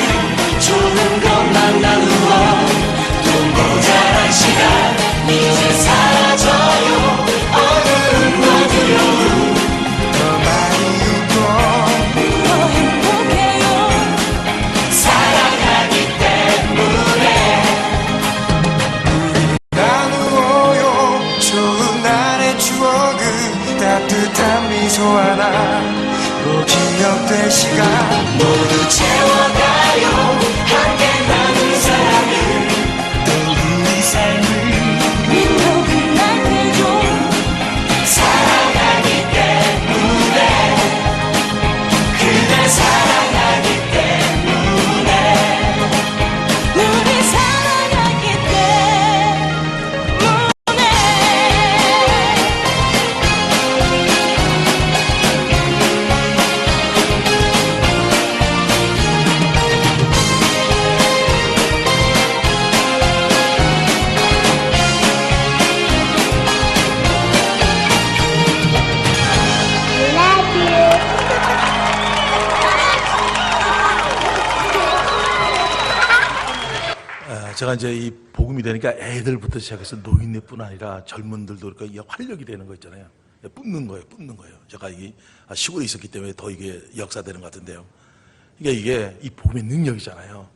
좋은 것만 나누어 또 모자란 시간 이제 사라져요. 어두움과 두려움 더 많이 웃고 더 행복해요. 사랑하기 때문에 나누어요. 좋은 날의 추억은 따뜻한 미소 하나 또 기억될 시간 모두 채워가요. 함께 나눈 사랑을 또 우리 삶을 빛도 빛나게 해줘. 사랑하기 때문에, 그댈 사랑하기 때문에, 우리 사랑하기 때문에. 제가 이제 이 복음이 되니까 애들부터 시작해서 노인네뿐 아니라 젊은들도 그러니까 이게 활력이 되는 거 있잖아요. 뿜는 거예요. 제가 이 시골에 있었기 때문에 더 이게 역사되는 것 같은데요. 그러니까 이게 이 복음의 능력이잖아요.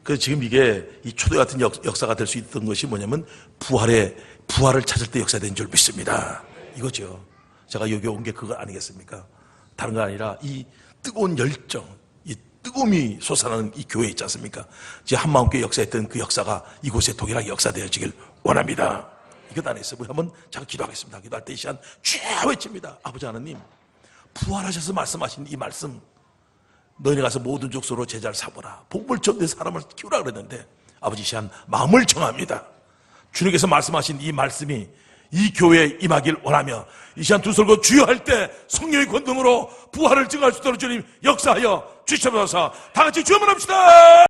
그래서 지금 이게 이 초대 같은 역사가 될 수 있던 것이 뭐냐면 부활을 찾을 때 역사된 줄 믿습니다. 이거죠. 제가 여기 온 게 그거 아니겠습니까? 다른 거 아니라 이 뜨거운 열정, 이 뜨거움이 솟아나는 이 교회 있지 않습니까? 이제 한마음교회 역사했던 그 역사가 이곳에 동일하게 역사되어지길 원합니다. 이것 안 했어요. 우리 한번 잠깐 기도하겠습니다. 기도할 때 이 시간 쫙 외칩니다. 아버지 하나님, 부활하셔서 말씀하신 이 말씀, 너희네 가서 모든 족속으로 제자를 삼으라, 복을 전된 사람을 키우라 그랬는데 아버지 이 시간 마음을 정합니다. 주님께서 말씀하신 이 말씀이 이 교회에 임하길 원하며 이 시간 두 손 주여 할 때 성령의 권능으로 부활을 증가할 수 있도록 주님 역사하여 주시옵소서. 다 같이 주여 합시다.